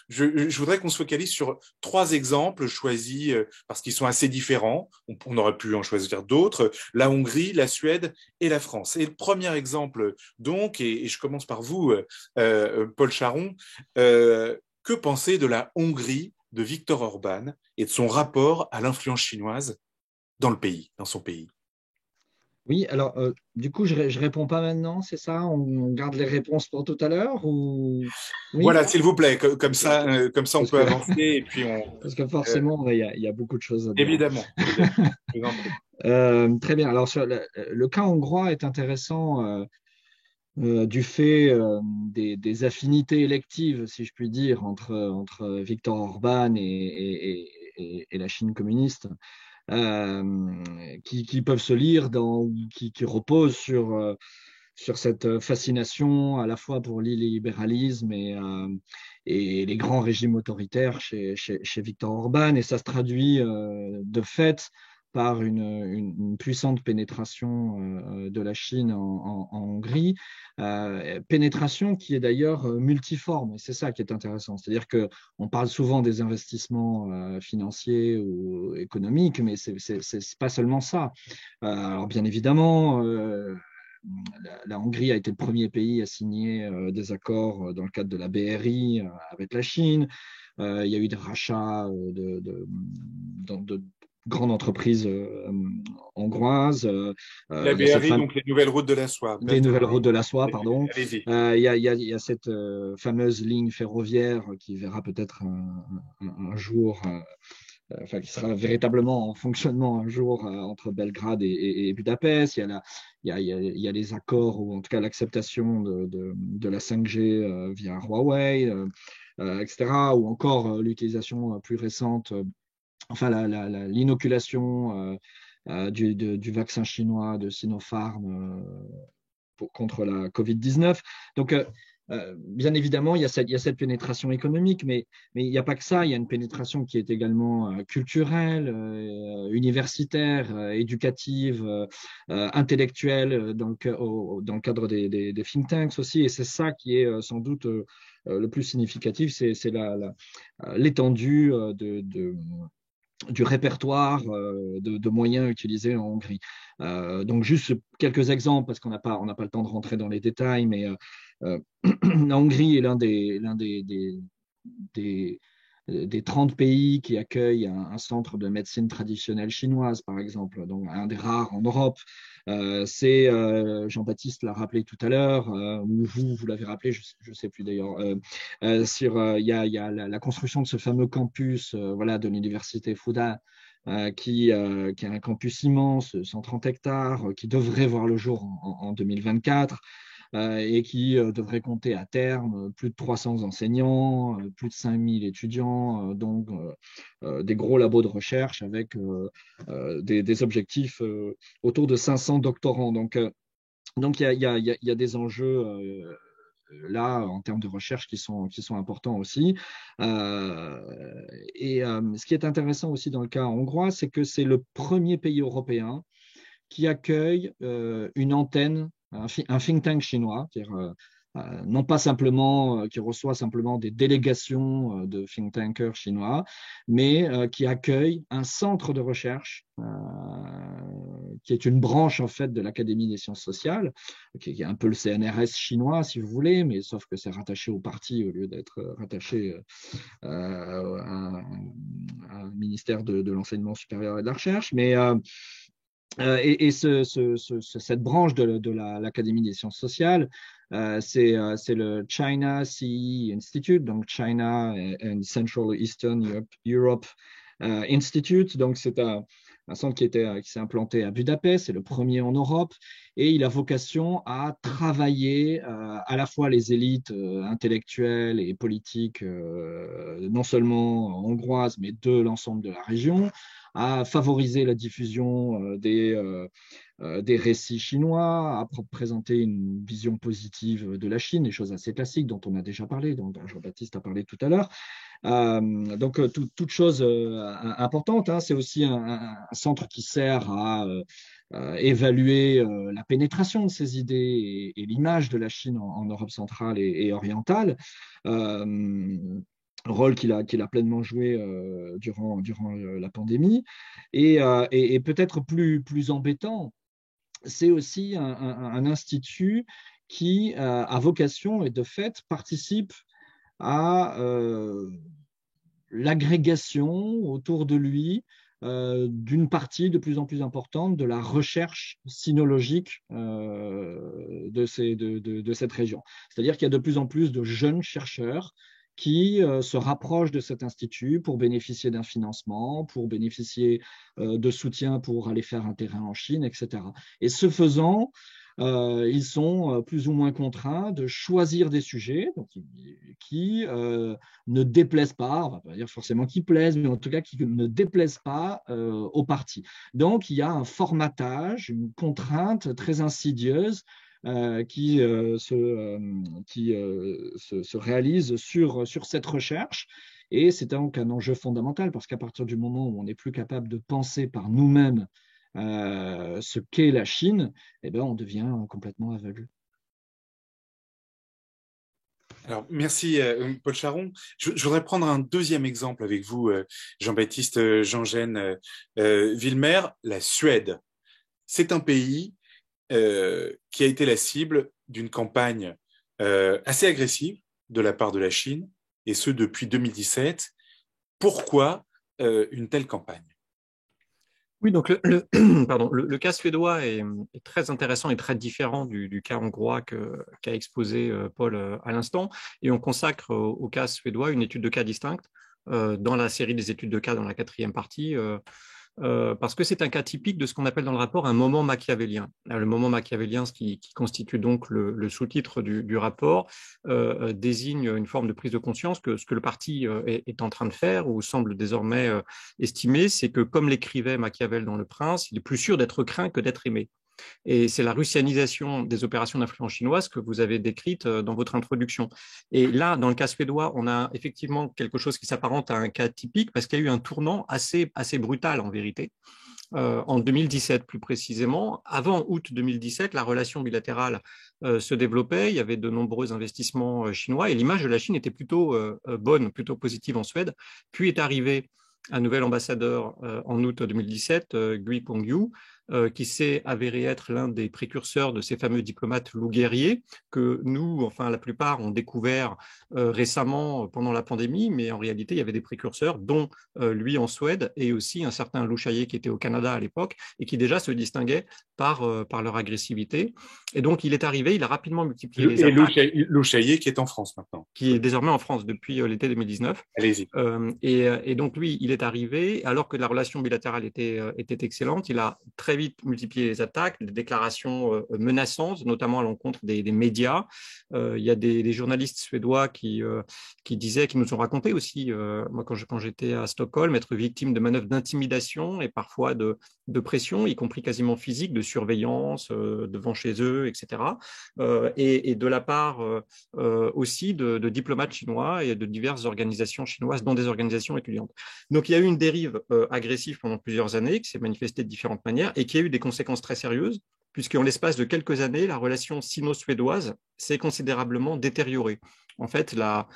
je voudrais qu'on se focalise sur 3 exemples choisis parce qu'ils sont assez différents. On aurait pu en choisir d'autres. La Hongrie, la Suède et la France. Et le premier exemple, donc, et je commence par vous, Paul Charon, que penser de la Hongrie de Viktor Orban et de son rapport à l'influence chinoise dans son pays? Oui, alors du coup, je réponds pas maintenant, c'est ça? On garde les réponses pour tout à l'heure ou... Oui. Voilà, s'il vous plaît, comme ça on peut avancer et puis Parce que forcément, il y a beaucoup de choses à dire. Évidemment. Très bien. Alors, sur le cas hongrois est intéressant du fait des affinités électives, si je puis dire, entre Viktor Orban et la Chine communiste, qui peuvent se lire qui reposent sur cette fascination à la fois pour l'illibéralisme et les grands régimes autoritaires chez Viktor Orban. Et ça se traduit de fait par une puissante pénétration de la Chine en Hongrie, pénétration qui est d'ailleurs multiforme, et c'est ça qui est intéressant. C'est-à-dire qu'on parle souvent des investissements financiers ou économiques, mais c'est pas seulement ça. Alors bien évidemment, la Hongrie a été le premier pays à signer des accords dans le cadre de la BRI avec la Chine. Il y a eu des rachats de grandes entreprises hongroises. La BRI, donc les nouvelles routes de la soie. Les nouvelles routes de la soie, pardon. Allez-y. Il y a cette fameuse ligne ferroviaire qui verra peut-être un jour, enfin qui sera véritablement en fonctionnement un jour entre Belgrade et Budapest. Il y a les accords, ou en tout cas l'acceptation de la 5G via Huawei, etc. Ou encore l'utilisation plus récente, enfin l'inoculation du vaccin chinois de Sinopharm contre la Covid-19. Donc, bien évidemment, il y a cette pénétration économique, mais il n'y a pas que ça. Il y a une pénétration qui est également culturelle, universitaire, éducative, intellectuelle, dans le cadre des think tanks aussi. Et c'est ça qui est sans doute le plus significatif, c'est l'étendue du répertoire de moyens utilisés en Hongrie. Donc juste quelques exemples, parce qu'on n'a pas le temps de rentrer dans les détails, mais la Hongrie est l'un des 30 pays qui accueillent un centre de médecine traditionnelle chinoise, par exemple, donc un des rares en Europe. C'est, Jean-Baptiste l'a rappelé tout à l'heure, ou vous l'avez rappelé, je ne sais plus d'ailleurs, il y a la construction de ce fameux campus de l'université Fudan, qui est un campus immense, 130 hectares, qui devrait voir le jour en 2024. Et qui devrait compter à terme plus de 300 enseignants, plus de 5000 étudiants, donc des gros labos de recherche avec des objectifs autour de 500 doctorants. Donc il y a des enjeux là en termes de recherche qui sont importants aussi. Ce qui est intéressant aussi dans le cas hongrois, c'est que c'est le premier pays européen qui accueille une antenne, un think tank chinois, non pas simplement qui reçoit simplement des délégations de think tankers chinois, mais qui accueille un centre de recherche qui est une branche en fait de l'Académie des sciences sociales, qui est un peu le CNRS chinois si vous voulez, mais sauf que c'est rattaché au parti au lieu d'être rattaché à un ministère de l'enseignement supérieur et de la recherche. Mais cette branche de l'Académie des sciences sociales, c'est le China CE Institute, donc China and Central Eastern Europe Institute. Donc c'est un centre qui s'est implanté à Budapest, c'est le premier en Europe, et il a vocation à travailler à la fois les élites intellectuelles et politiques, non seulement hongroises, mais de l'ensemble de la région, à favoriser la diffusion des récits chinois, à présenter une vision positive de la Chine, des choses assez classiques dont on a déjà parlé, dont Jean-Baptiste a parlé tout à l'heure. Donc, toute chose importante, hein, c'est aussi un centre qui sert à évaluer la pénétration de ces idées et l'image de la Chine en Europe centrale et orientale. Rôle qu'il a pleinement joué durant la pandémie. Et peut-être plus embêtant, c'est aussi un institut qui a vocation et de fait participe à l'agrégation autour de lui d'une partie de plus en plus importante de la recherche sinologique de cette région. C'est-à-dire qu'il y a de plus en plus de jeunes chercheurs qui se rapprochent de cet institut pour bénéficier d'un financement, pour bénéficier de soutien pour aller faire un terrain en Chine, etc. Et ce faisant, ils sont plus ou moins contraints de choisir des sujets donc, qui ne déplaisent pas, on ne va pas dire forcément qui plaisent, mais en tout cas qui ne déplaisent pas au parti. Donc, il y a un formatage, une contrainte très insidieuse se réalise sur cette recherche. Et c'est donc un enjeu fondamental parce qu'à partir du moment où on n'est plus capable de penser par nous-mêmes ce qu'est la Chine, eh ben, on devient complètement aveugle. Alors, merci Paul Charon. Je voudrais prendre un deuxième exemple avec vous, Jean-Baptiste Jean-Gène Villemer, la Suède. C'est un pays qui a été la cible d'une campagne assez agressive de la part de la Chine, et ce depuis 2017. Pourquoi une telle campagne ? Oui, donc le cas suédois est très intéressant et très différent du cas hongrois qu'a exposé Paul à l'instant. Et on consacre au cas suédois une étude de cas distincte dans la série des études de cas dans la 4e partie. Parce que c'est un cas typique de ce qu'on appelle dans le rapport un moment machiavélien. Le moment machiavélien, ce qui constitue donc le sous-titre du rapport, désigne une forme de prise de conscience que ce que le parti est en train de faire ou semble désormais estimer, c'est que comme l'écrivait Machiavel dans Le Prince, il est plus sûr d'être craint que d'être aimé. Et c'est la russianisation des opérations d'influence chinoise que vous avez décrite dans votre introduction. Et là, dans le cas suédois, on a effectivement quelque chose qui s'apparente à un cas typique parce qu'il y a eu un tournant assez brutal en vérité. En 2017 plus précisément. Avant août 2017, la relation bilatérale se développait, il y avait de nombreux investissements chinois et l'image de la Chine était plutôt bonne, plutôt positive en Suède. Puis est arrivé un nouvel ambassadeur en août 2017, Gui Pengyu, qui s'est avéré être l'un des précurseurs de ces fameux diplomates loups guerriers que nous, enfin la plupart, ont découvert récemment pendant la pandémie, mais en réalité, il y avait des précurseurs, dont lui en Suède et aussi un certain Lou Chaillet qui était au Canada à l'époque et qui déjà se distinguait par leur agressivité. Et donc, il est arrivé, il a rapidement multiplié les attaques. Et Lou Chaillet qui est en France maintenant. Qui est désormais en France depuis l'été 2019. Allez-y. Et donc, lui, il est arrivé, alors que la relation bilatérale était excellente, il a très vite multiplié les attaques, des déclarations menaçantes, notamment à l'encontre des médias. Il y a des journalistes suédois qui disaient, qui nous ont raconté aussi, moi quand j'étais à Stockholm, être victime de manœuvres d'intimidation et parfois de pression, y compris quasiment physique, de surveillance devant chez eux, etc. Et de la part aussi de diplomates chinois et de diverses organisations chinoises, dont des organisations étudiantes. Donc il y a eu une dérive agressive pendant plusieurs années qui s'est manifestée de différentes manières et qui a eu des conséquences très sérieuses, puisqu'en l'espace de quelques années, la relation sino-suédoise s'est considérablement détériorée. En fait, la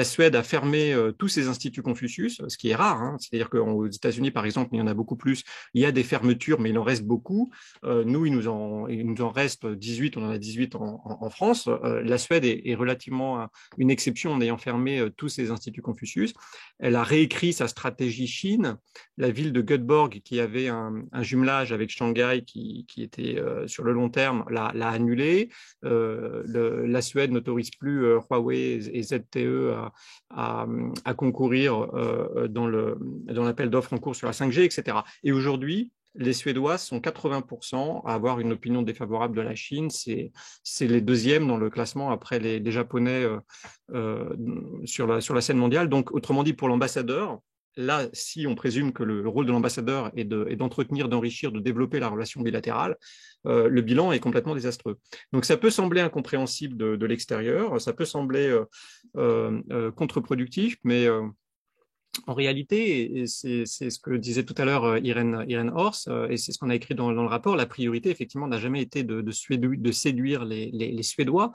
Suède a fermé tous ses instituts Confucius, ce qui est rare. Hein. C'est-à-dire qu'aux États-Unis, par exemple, il y en a beaucoup plus. Il y a des fermetures, mais il en reste beaucoup. Nous, il nous en reste 18, on en a 18 en France. La Suède est relativement une exception en ayant fermé tous ses instituts Confucius. Elle a réécrit sa stratégie Chine. La ville de Göteborg, qui avait un jumelage avec Shanghai qui était sur le long terme, l'a annulé. La Suède n'autorise plus Huawei et ZTE à concourir dans l'appel d'offres en cours sur la 5G, etc. Et aujourd'hui, les Suédois sont 80% à avoir une opinion défavorable de la Chine. C'est les deuxièmes dans le classement après les Japonais sur la scène mondiale. Donc, autrement dit, pour l'ambassadeur, là, si on présume que le rôle de l'ambassadeur est d'entretenir, d'enrichir, de développer la relation bilatérale, le bilan est complètement désastreux. Donc ça peut sembler incompréhensible de l'extérieur, ça peut sembler contre-productif, mais en réalité, et c'est ce que disait tout à l'heure Irène Horst, et c'est ce qu'on a écrit dans le rapport, la priorité, effectivement, n'a jamais été de séduire les Suédois,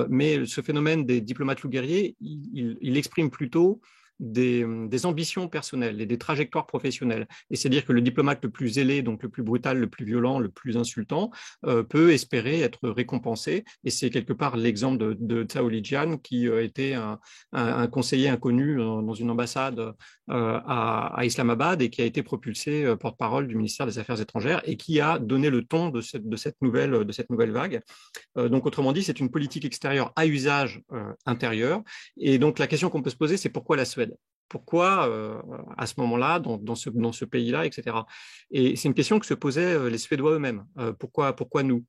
mais ce phénomène des diplomates loups guerriers, il exprime plutôt des ambitions personnelles et des trajectoires professionnelles. Et c'est-à-dire que le diplomate le plus zélé, donc le plus brutal, le plus violent, le plus insultant, peut espérer être récompensé. Et c'est quelque part l'exemple de Zhao Lijian, qui était un conseiller inconnu dans une ambassade à Islamabad et qui a été propulsé porte-parole du ministère des Affaires étrangères et qui a donné le ton de cette nouvelle vague. Donc, autrement dit, c'est une politique extérieure à usage intérieur. Et donc, la question qu'on peut se poser, c'est pourquoi la Suède ? Pourquoi à ce moment-là, dans ce pays-là, etc. Et c'est une question que se posaient les Suédois eux-mêmes. Pourquoi nous ?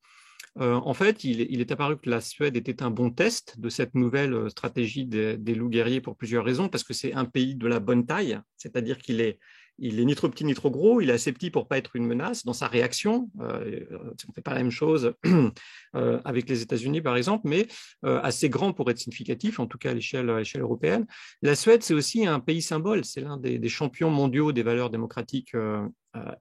En fait, il est apparu que la Suède était un bon test de cette nouvelle stratégie des loups guerriers pour plusieurs raisons, parce que c'est un pays de la bonne taille, c'est-à-dire il est ni trop petit ni trop gros, il est assez petit pour pas être une menace dans sa réaction. On ne fait pas la même chose avec les États-Unis, par exemple, mais assez grand pour être significatif, en tout cas à l'échelle européenne. La Suède, c'est aussi un pays symbole, c'est l'un des champions mondiaux des valeurs démocratiques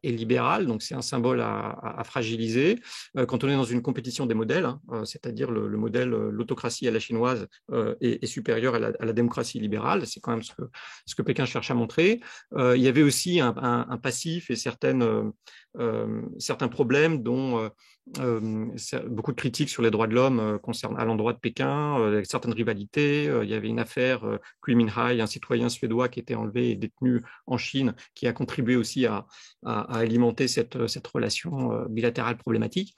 et libérales, donc c'est un symbole à fragiliser. Quand on est dans une compétition des modèles, hein, c'est-à-dire le modèle l'autocratie à la chinoise est supérieur à la démocratie libérale, c'est quand même ce que Pékin cherche à montrer. Il y avait aussi un passif et certains problèmes dont beaucoup de critiques sur les droits de l'homme à l'endroit de Pékin, avec certaines rivalités. Il y avait une affaire Gui Minhai, un citoyen suédois qui était enlevé et détenu en Chine, qui a contribué aussi à alimenter cette relation bilatérale problématique.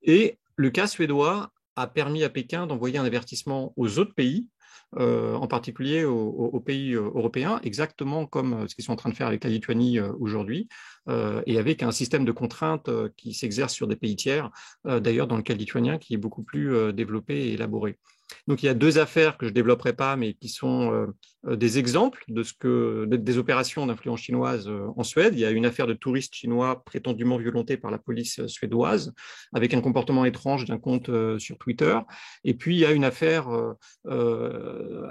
Et le cas suédois a permis à Pékin d'envoyer un avertissement aux autres pays, en particulier aux pays européens, exactement comme ce qu'ils sont en train de faire avec la Lituanie aujourd'hui, et avec un système de contraintes qui s'exerce sur des pays tiers, d'ailleurs dans le cas lituanien, qui est beaucoup plus développé et élaboré. Donc il y a deux affaires que je ne développerai pas, mais qui sont des exemples des opérations d'influence chinoise en Suède. Il y a une affaire de touristes chinois prétendument violentés par la police suédoise, avec un comportement étrange d'un compte sur Twitter. Et puis il y a une affaire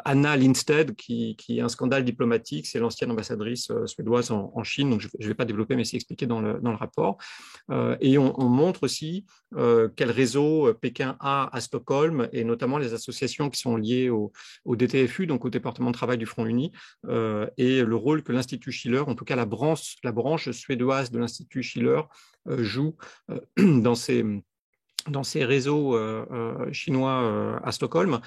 Anna Lindstedt, qui est un scandale diplomatique. C'est l'ancienne ambassadrice suédoise en Chine, donc je ne vais pas développer, mais c'est expliqué dans le rapport. Et on montre aussi quel réseau Pékin a à Stockholm, et notamment les associations qui sont liées au DTFU, donc au département de travail du Front Uni, et le rôle que l'Institut Schiller, en tout cas la branche suédoise de l'Institut Schiller, joue dans ces réseaux chinois à Stockholm,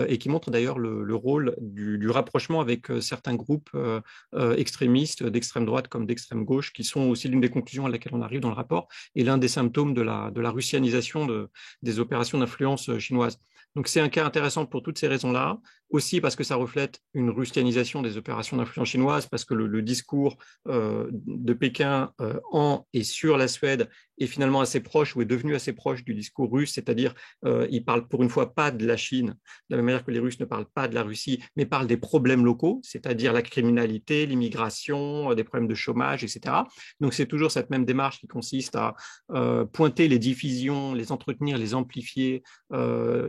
et qui montre d'ailleurs le rôle du rapprochement avec certains groupes extrémistes d'extrême droite comme d'extrême gauche, qui sont aussi l'une des conclusions à laquelle on arrive dans le rapport, et l'un des symptômes de la russianisation des opérations d'influence chinoises. Donc c'est un cas intéressant pour toutes ces raisons-là, aussi parce que ça reflète une russianisation des opérations d'influence chinoise, parce que le discours de Pékin en et sur la Suède est finalement assez proche, ou est devenu assez proche du discours russe, c'est-à-dire il parle pour une fois pas de la Chine, de la même manière que les Russes ne parlent pas de la Russie, mais parlent des problèmes locaux, c'est-à-dire la criminalité, l'immigration, des problèmes de chômage, etc. Donc c'est toujours cette même démarche qui consiste à pointer les divisions, les entretenir, les amplifier,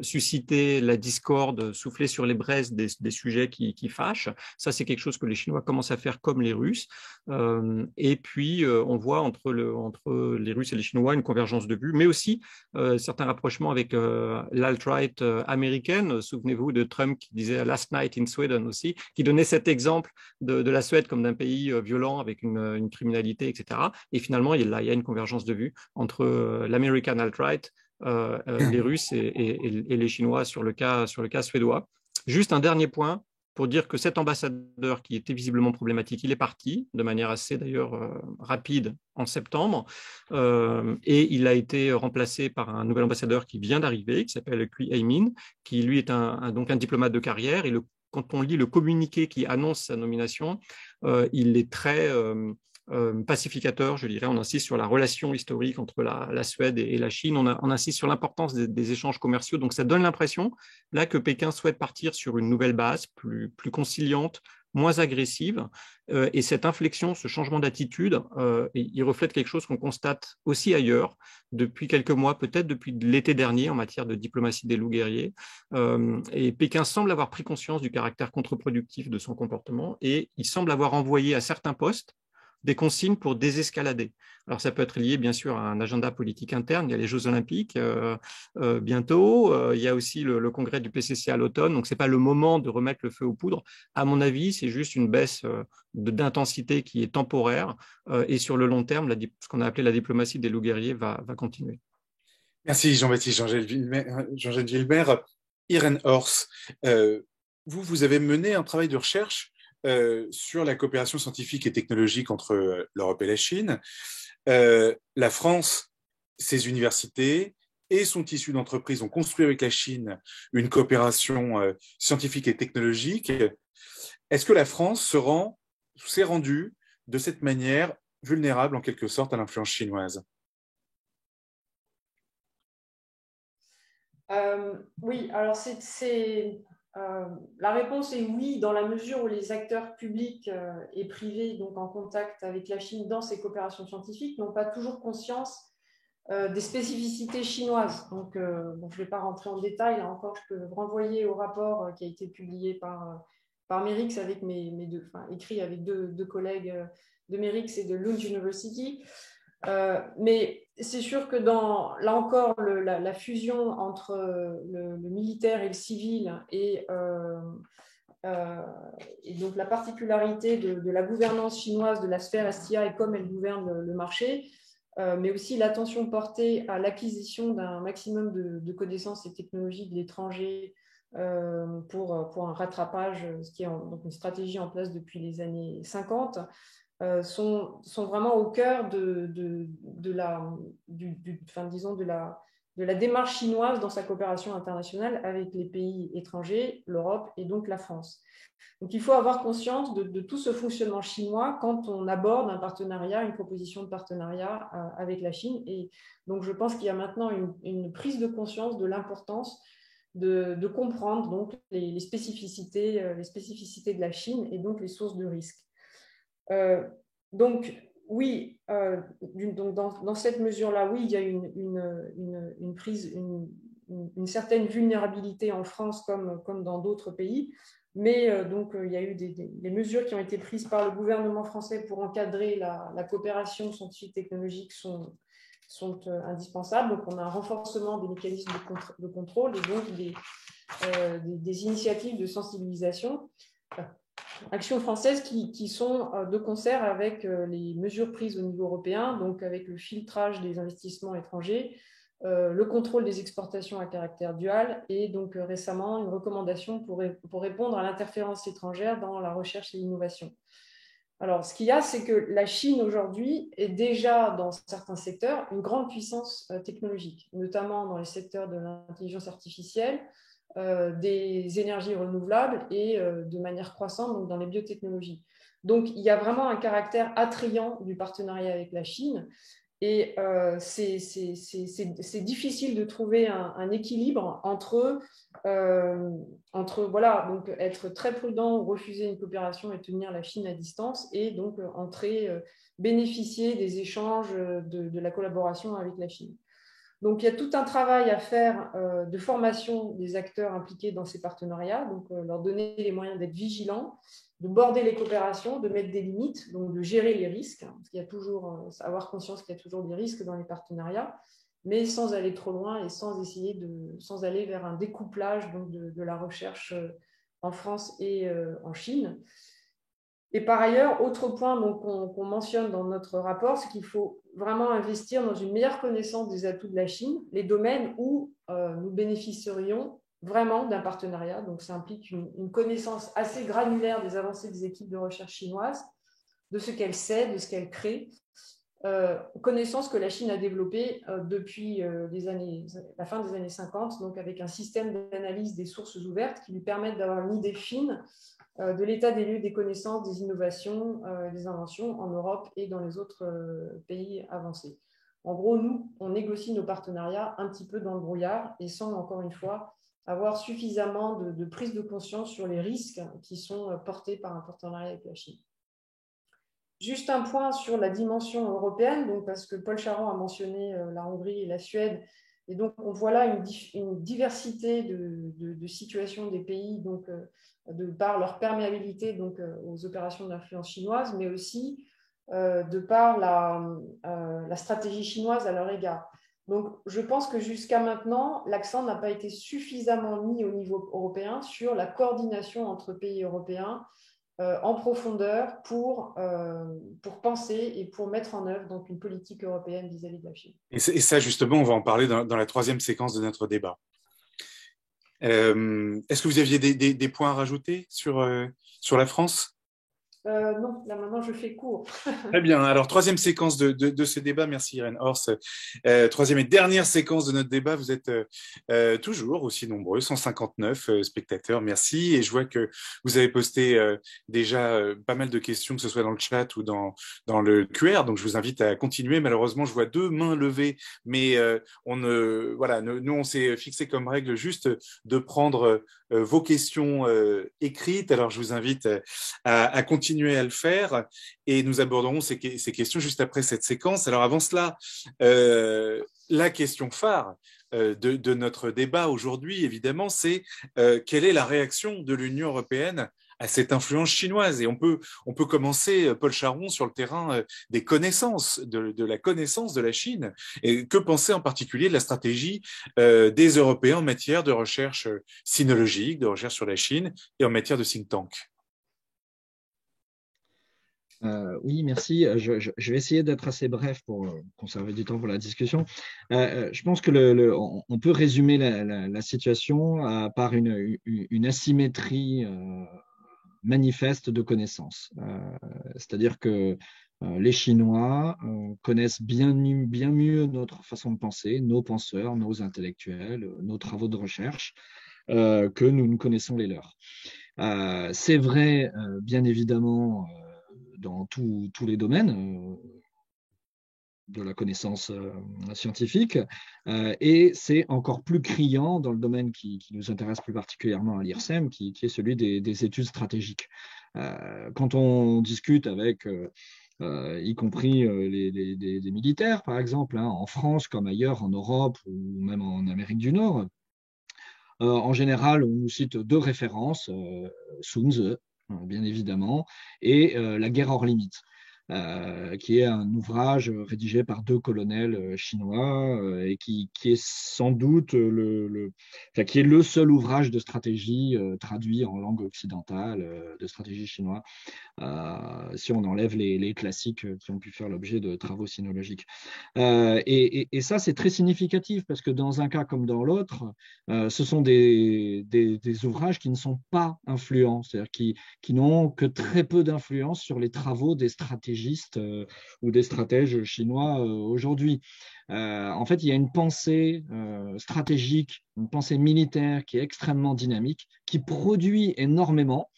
susciter la discorde, souffler sur les braises des sujets qui fâchent. Ça, c'est quelque chose que les Chinois commencent à faire comme les Russes. Et puis, on voit entre les Russes et les Chinois une convergence de vues, mais aussi certains rapprochements avec l'alt-right américaine. Souvenez-vous de Trump qui disait Last Night in Sweden aussi, qui donnait cet exemple de la Suède comme d'un pays violent avec une criminalité, etc. Et finalement, il y a une convergence de vues entre l'American alt-right, les Russes et les Chinois sur le cas suédois. Juste un dernier point pour dire que cet ambassadeur qui était visiblement problématique, il est parti de manière assez d'ailleurs rapide en septembre, et il a été remplacé par un nouvel ambassadeur qui vient d'arriver, qui s'appelle Gui Eimin, qui lui est donc un diplomate de carrière, et quand on lit le communiqué qui annonce sa nomination, il est très pacificateur, je dirais. On insiste sur la relation historique entre la Suède et la Chine, on insiste sur l'importance des échanges commerciaux, donc ça donne l'impression là que Pékin souhaite partir sur une nouvelle base plus conciliante, moins agressive, et cette inflexion, ce changement d'attitude, il reflète quelque chose qu'on constate aussi ailleurs depuis quelques mois, peut-être depuis l'été dernier, en matière de diplomatie des loups guerriers, et Pékin semble avoir pris conscience du caractère contre-productif de son comportement, et il semble avoir envoyé à certains postes des consignes pour désescalader. Alors ça peut être lié bien sûr à un agenda politique interne, il y a les Jeux Olympiques bientôt, il y a aussi le congrès du PCC à l'automne, donc ce n'est pas le moment de remettre le feu aux poudres. À mon avis, c'est juste une baisse d'intensité qui est temporaire, et sur le long terme, ce qu'on a appelé la diplomatie des loups guerriers va continuer. Merci Jean-Baptiste Jean-Gène Villemaire. Irène Horst, vous avez mené un travail de recherche sur la coopération scientifique et technologique entre l'Europe et la Chine. La France, ses universités et son tissu d'entreprise ont construit avec la Chine une coopération scientifique et technologique. Est-ce que la France s'est rendue de cette manière vulnérable en quelque sorte à l'influence chinoise ? Oui, alors la réponse est oui, dans la mesure où les acteurs publics et privés, donc en contact avec la Chine dans ces coopérations scientifiques, n'ont pas toujours conscience des spécificités chinoises. Donc, bon, je ne vais pas rentrer en détail, là encore, je peux renvoyer au rapport qui a été publié par Merix, avec écrit avec deux collègues de Merix et de Lund University. Mais c'est sûr que là encore, la fusion entre le militaire et le civil et donc la particularité de la gouvernance chinoise de la sphère STI et comme elle gouverne le marché, mais aussi l'attention portée à l'acquisition d'un maximum de connaissances et technologies de l'étranger pour un rattrapage, ce qui est donc une stratégie en place depuis les années 50. Sont vraiment au cœur de la démarche chinoise dans sa coopération internationale avec les pays étrangers, l'Europe et donc la France. Donc il faut avoir conscience de tout ce fonctionnement chinois quand on aborde un partenariat, une proposition de partenariat avec la Chine. Et donc je pense qu'il y a maintenant une prise de conscience de l'importance de comprendre donc les spécificités de la Chine et donc les sources de risque. Donc, oui, dans cette mesure-là, oui, il y a une certaine vulnérabilité en France comme dans d'autres pays, mais donc il y a eu des mesures qui ont été prises par le gouvernement français pour encadrer la coopération scientifique technologique sont indispensables. Donc, on a un renforcement des mécanismes de contrôle et donc des initiatives de sensibilisation. Actions françaises qui sont de concert avec les mesures prises au niveau européen, donc avec le filtrage des investissements étrangers, le contrôle des exportations à caractère dual et donc récemment une recommandation pour répondre à l'interférence étrangère dans la recherche et l'innovation. Alors, ce qu'il y a, c'est que la Chine aujourd'hui est déjà dans certains secteurs une grande puissance technologique, notamment dans les secteurs de l'intelligence artificielle, des énergies renouvelables et de manière croissante donc dans les biotechnologies. Donc, il y a vraiment un caractère attrayant du partenariat avec la Chine et c'est difficile de trouver un équilibre entre voilà, donc être très prudent, refuser une coopération et tenir la Chine à distance et donc bénéficier des échanges de la collaboration avec la Chine. Donc, il y a tout un travail à faire de formation des acteurs impliqués dans ces partenariats, donc leur donner les moyens d'être vigilants, de border les coopérations, de mettre des limites, donc de gérer les risques, parce qu'il y a toujours, avoir conscience qu'il y a toujours des risques dans les partenariats, mais sans aller trop loin et sans aller vers un découplage donc, de la recherche en France et en Chine. Et par ailleurs, autre point qu'on mentionne dans notre rapport, c'est qu'il faut vraiment investir dans une meilleure connaissance des atouts de la Chine, les domaines où nous bénéficierions vraiment d'un partenariat. Donc, ça implique une connaissance assez granulaire des avancées des équipes de recherche chinoises, de ce qu'elle sait, de ce qu'elle crée, connaissance que la Chine a développée depuis la fin des années 50, donc avec un système d'analyse des sources ouvertes qui lui permettent d'avoir une idée fine de l'état des lieux des connaissances, des innovations, des inventions en Europe et dans les autres pays avancés. En gros, nous, on négocie nos partenariats un petit peu dans le brouillard et sans, encore une fois, avoir suffisamment de prise de conscience sur les risques qui sont portés par un partenariat avec la Chine. Juste un point sur la dimension européenne, donc parce que Paul Charon a mentionné la Hongrie et la Suède, et donc on voit là une diversité de situations des pays, donc de par leur perméabilité donc, aux opérations d'influence chinoise, mais aussi de par la stratégie chinoise à leur égard. Donc, je pense que jusqu'à maintenant, l'accent n'a pas été suffisamment mis au niveau européen sur la coordination entre pays européens en profondeur pour penser et pour mettre en œuvre donc, une politique européenne vis-à-vis de la Chine. Et ça, justement, on va en parler dans la troisième séquence de notre débat. Est-ce que vous aviez des points à rajouter sur la France ? Non, là maintenant je fais court. Très bien. Alors, troisième séquence de ce débat. Merci Irène Horst. Troisième et dernière séquence de notre débat. Vous êtes toujours aussi nombreux, 159 spectateurs. Merci. Et je vois que vous avez posté déjà pas mal de questions, que ce soit dans le chat ou dans le QR. Donc, je vous invite à continuer. Malheureusement, je vois 2 mains levées, mais nous, on s'est fixé comme règle juste de prendre vos questions écrites. Alors, je vous invite à continuer à le faire et nous aborderons ces questions juste après cette séquence. Alors avant cela, la question phare de notre débat aujourd'hui, évidemment, c'est quelle est la réaction de l'Union européenne à cette influence chinoise. Et on peut commencer, Paul Charon, sur le terrain des connaissances, de la connaissance de la Chine. Et que penser en particulier de la stratégie des Européens en matière de recherche sinologique, de recherche sur la Chine et en matière de think tank? Oui, merci. Je vais essayer d'être assez bref pour conserver du temps pour la discussion. Je pense que on peut résumer la situation par une asymétrie manifeste de connaissances. C'est-à-dire que les Chinois connaissent bien mieux notre façon de penser, nos penseurs, nos intellectuels, nos travaux de recherche, que nous ne connaissons les leurs. C'est vrai, bien évidemment, dans tous les domaines de la connaissance scientifique, et c'est encore plus criant dans le domaine qui nous intéresse plus particulièrement à l'IRSEM, qui est celui des études stratégiques. Quand on discute avec, y compris des militaires, par exemple, en France comme ailleurs, en Europe ou même en Amérique du Nord, en général, on nous cite 2 références, Sun Tzu, bien évidemment, et La guerre hors limite, qui est un ouvrage rédigé par 2 colonels chinois et qui est sans doute qui est le seul ouvrage de stratégie traduit en langue occidentale de stratégie chinoise, si on enlève les classiques qui ont pu faire l'objet de travaux sinologiques. Et ça, c'est très significatif parce que dans un cas comme dans l'autre, ce sont des ouvrages qui ne sont pas influents, c'est-à-dire qui n'ont que très peu d'influence sur les travaux des stratégistes ou des stratèges chinois aujourd'hui. En fait, il y a une pensée stratégique, une pensée militaire qui est extrêmement dynamique, qui produit énormément.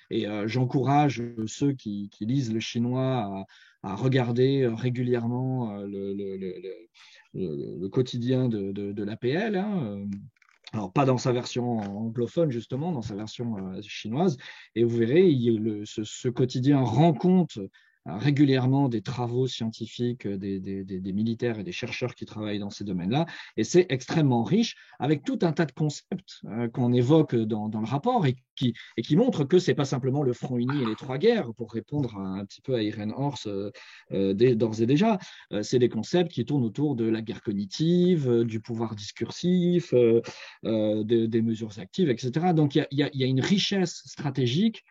Et j'encourage ceux qui lisent le chinois à regarder régulièrement le quotidien de l'APL, alors pas dans sa version anglophone justement, dans sa version chinoise, et vous verrez, ce quotidien rend compte régulièrement des travaux scientifiques des militaires et des chercheurs qui travaillent dans ces domaines-là, et c'est extrêmement riche avec tout un tas de concepts qu'on évoque dans le rapport et qui montrent que c'est pas simplement le front uni et les 3 guerres, pour répondre un petit peu à Irène Horst d'ores et déjà. C'est des concepts qui tournent autour de la guerre cognitive, du pouvoir discursif, des mesures actives, etc. Donc il y a une richesse stratégique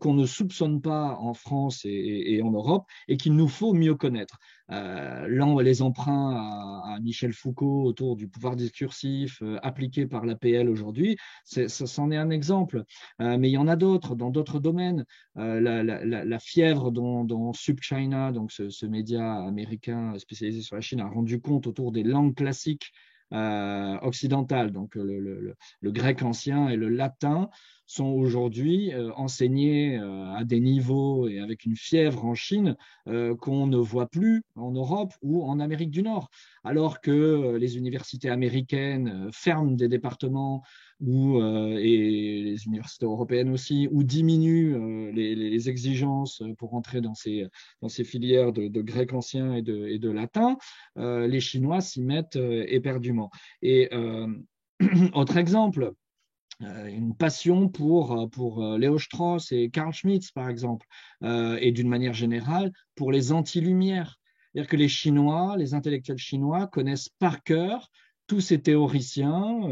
qu'on ne soupçonne pas en France et en Europe et qu'il nous faut mieux connaître. Les emprunts à Michel Foucault autour du pouvoir discursif appliqué par l'APL aujourd'hui, c'en est un exemple. Mais il y en a d'autres dans d'autres domaines. La fièvre dont SupChina, donc ce média américain spécialisé sur la Chine, a rendu compte autour des langues classiques occidentales, donc le grec ancien et le latin, sont aujourd'hui enseignés à des niveaux et avec une fièvre en Chine qu'on ne voit plus en Europe ou en Amérique du Nord, alors que les universités américaines ferment des départements et les universités européennes aussi, ou diminuent les exigences pour entrer dans ces filières de grec ancien et de latin. Les Chinois s'y mettent éperdument. Et autre exemple, une passion pour Léo Strauss et Carl Schmitz, par exemple, et d'une manière générale pour les anti-lumières. C'est-à-dire que les Chinois, les intellectuels chinois connaissent par cœur tous ces théoriciens.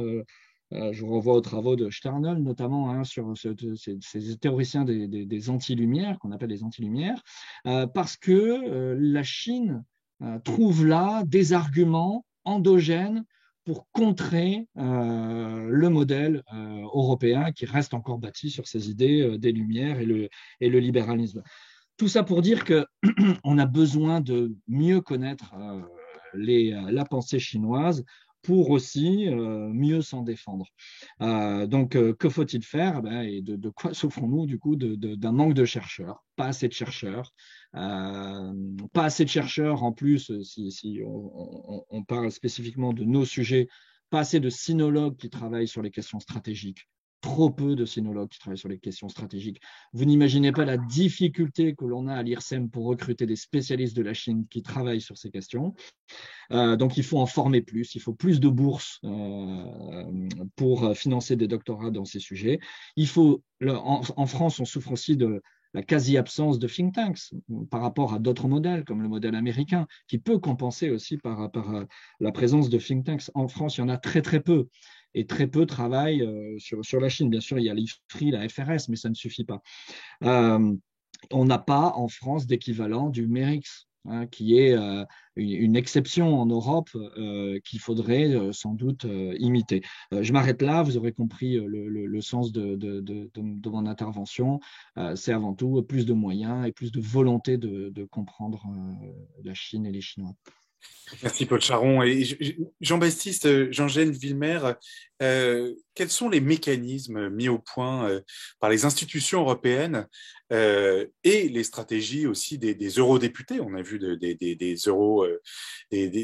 Je vous renvoie aux travaux de Sternel, notamment sur ces théoriciens des anti-lumières, qu'on appelle les anti-lumières, parce que la Chine trouve là des arguments endogènes pour contrer le modèle européen qui reste encore bâti sur ces idées des Lumières et le libéralisme. Tout ça pour dire qu'on a besoin de mieux connaître la pensée chinoise pour aussi mieux s'en défendre. Donc, que faut-il faire? Et de quoi souffrons-nous du coup? D'un manque de chercheurs, pas assez de chercheurs, pas assez de chercheurs en plus, si on parle spécifiquement de nos sujets, pas assez de sinologues qui travaillent sur les questions stratégiques. Trop peu de sinologues qui travaillent sur les questions stratégiques. Vous n'imaginez pas la difficulté que l'on a à l'IRSEM pour recruter des spécialistes de la Chine qui travaillent sur ces questions. Donc, il faut en former plus, il faut plus de bourses pour financer des doctorats dans ces sujets. En France, on souffre aussi de la quasi-absence de think tanks par rapport à d'autres modèles, comme le modèle américain, qui peut compenser aussi par la présence de think tanks. En France, il y en a très, très peu. Et très peu travaillent sur la Chine. Bien sûr, il y a l'IFRI, la FRS, mais ça ne suffit pas. On n'a pas en France d'équivalent du MERIX, qui est une exception en Europe qu'il faudrait sans doute imiter. Je m'arrête là, vous aurez compris le sens de mon intervention. C'est avant tout plus de moyens et plus de volonté de comprendre la Chine et les Chinois. Merci Paul Charon. Et Jean-Baptiste, Jean-Gène Villemer, quels sont les mécanismes mis au point par les institutions européennes et les stratégies aussi des eurodéputés? On a vu des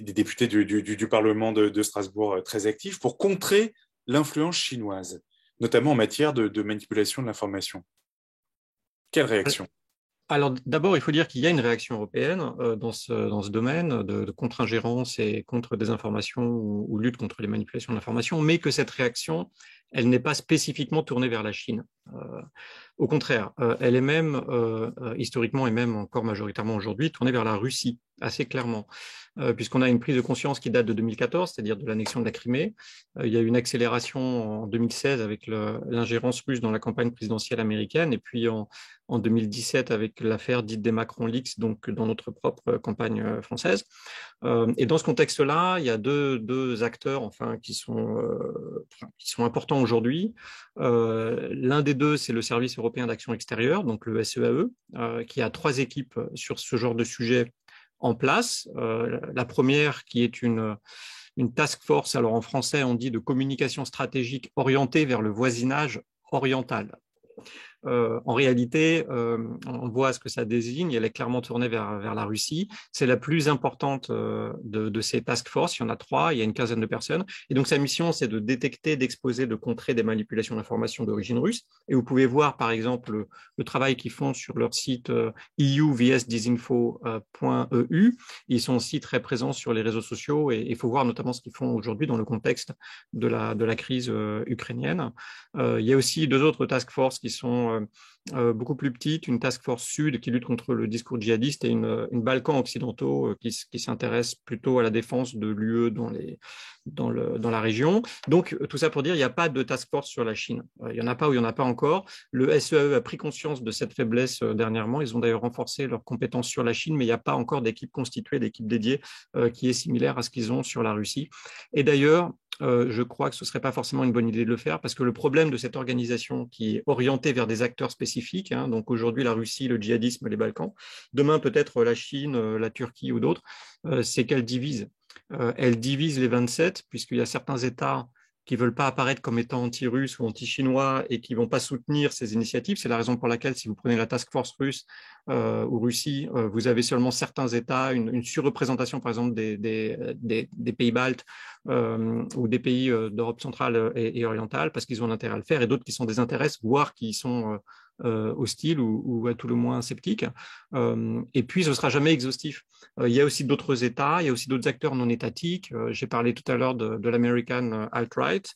députés du Parlement de Strasbourg très actifs pour contrer l'influence chinoise, notamment en matière de manipulation de l'information. Quelle réaction? Alors d'abord, il faut dire qu'il y a une réaction européenne dans ce domaine de contre-ingérence et contre-désinformation ou lutte contre les manipulations de l'information, mais que cette réaction, elle n'est pas spécifiquement tournée vers la Chine. Au contraire, elle est même, historiquement et même encore majoritairement aujourd'hui, tournée vers la Russie, assez clairement, puisqu'on a une prise de conscience qui date de 2014, c'est-à-dire de l'annexion de la Crimée. Il y a eu une accélération en 2016 avec l'ingérence russe dans la campagne présidentielle américaine, et puis en 2017 avec l'affaire dite des Macron Leaks, donc dans notre propre campagne française. Et dans ce contexte-là, il y a deux acteurs enfin, qui sont importants aujourd'hui. L'un des deux, c'est le Service européen d'action extérieure, donc le SEAE, qui a 3 équipes sur ce genre de sujet en place. La première qui est une task force, alors en français on dit de communication stratégique orientée vers le voisinage oriental. En réalité, on voit ce que ça désigne. Elle est clairement tournée vers la Russie. C'est la plus importante de ces task force. Il y en a 3, il y a une quinzaine de personnes. Et donc, sa mission, c'est de détecter, d'exposer, de contrer des manipulations d'informations d'origine russe. Et vous pouvez voir, par exemple, le travail qu'ils font sur leur site EU-vs-disinfo.eu. Ils sont aussi très présents sur les réseaux sociaux et il faut voir notamment ce qu'ils font aujourd'hui dans le contexte de la crise ukrainienne. Il y a aussi 2 autres task force qui sont beaucoup plus petites, une task force sud qui lutte contre le discours djihadiste et une Balkans occidentaux qui s'intéresse plutôt à la défense de l'UE dans la région. Donc, tout ça pour dire, il n'y a pas de task force sur la Chine. Il n'y en a pas ou il n'y en a pas encore. Le SEAE a pris conscience de cette faiblesse dernièrement. Ils ont d'ailleurs renforcé leurs compétences sur la Chine, mais il n'y a pas encore d'équipe constituée, d'équipe dédiée qui est similaire à ce qu'ils ont sur la Russie. Et d'ailleurs, je crois que ce ne serait pas forcément une bonne idée de le faire parce que le problème de cette organisation qui est orientée vers des acteurs spécifiques, donc aujourd'hui la Russie, le djihadisme, les Balkans, demain peut-être la Chine, la Turquie ou d'autres, c'est qu'elle divise. Elle divise les 27 puisqu'il y a certains États qui ne veulent pas apparaître comme étant anti-russes ou anti-chinois et qui ne vont pas soutenir ces initiatives. C'est la raison pour laquelle, si vous prenez la task force russe ou Russie, vous avez seulement certains États, une surreprésentation, par exemple, des pays baltes ou des pays d'Europe centrale et orientale, parce qu'ils ont intérêt à le faire, et d'autres qui sont désintéressés, voire qui sont hostiles ou à tout le moins sceptiques. Et puis, ce ne sera jamais exhaustif. Il y a aussi d'autres États, il y a aussi d'autres acteurs non étatiques. J'ai parlé tout à l'heure de l'American Alt-Right,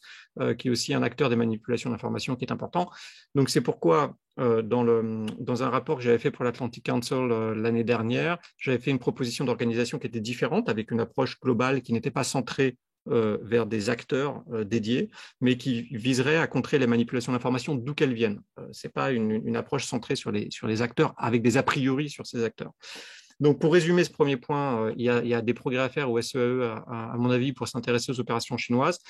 qui est aussi un acteur des manipulations d'information qui est important. Donc, c'est pourquoi, dans un rapport que j'avais fait pour l'Atlantic Council l'année dernière, j'avais fait une proposition d'organisation qui était différente, avec une approche globale qui n'était pas centrée vers des acteurs dédiés, mais qui viseraient à contrer les manipulations d'information d'où qu'elles viennent. Ce n'est pas une approche centrée sur les acteurs, avec des a priori sur ces acteurs. Donc, pour résumer ce premier point, il y a des progrès à faire au SEAE, à mon avis, pour s'intéresser aux opérations chinoises.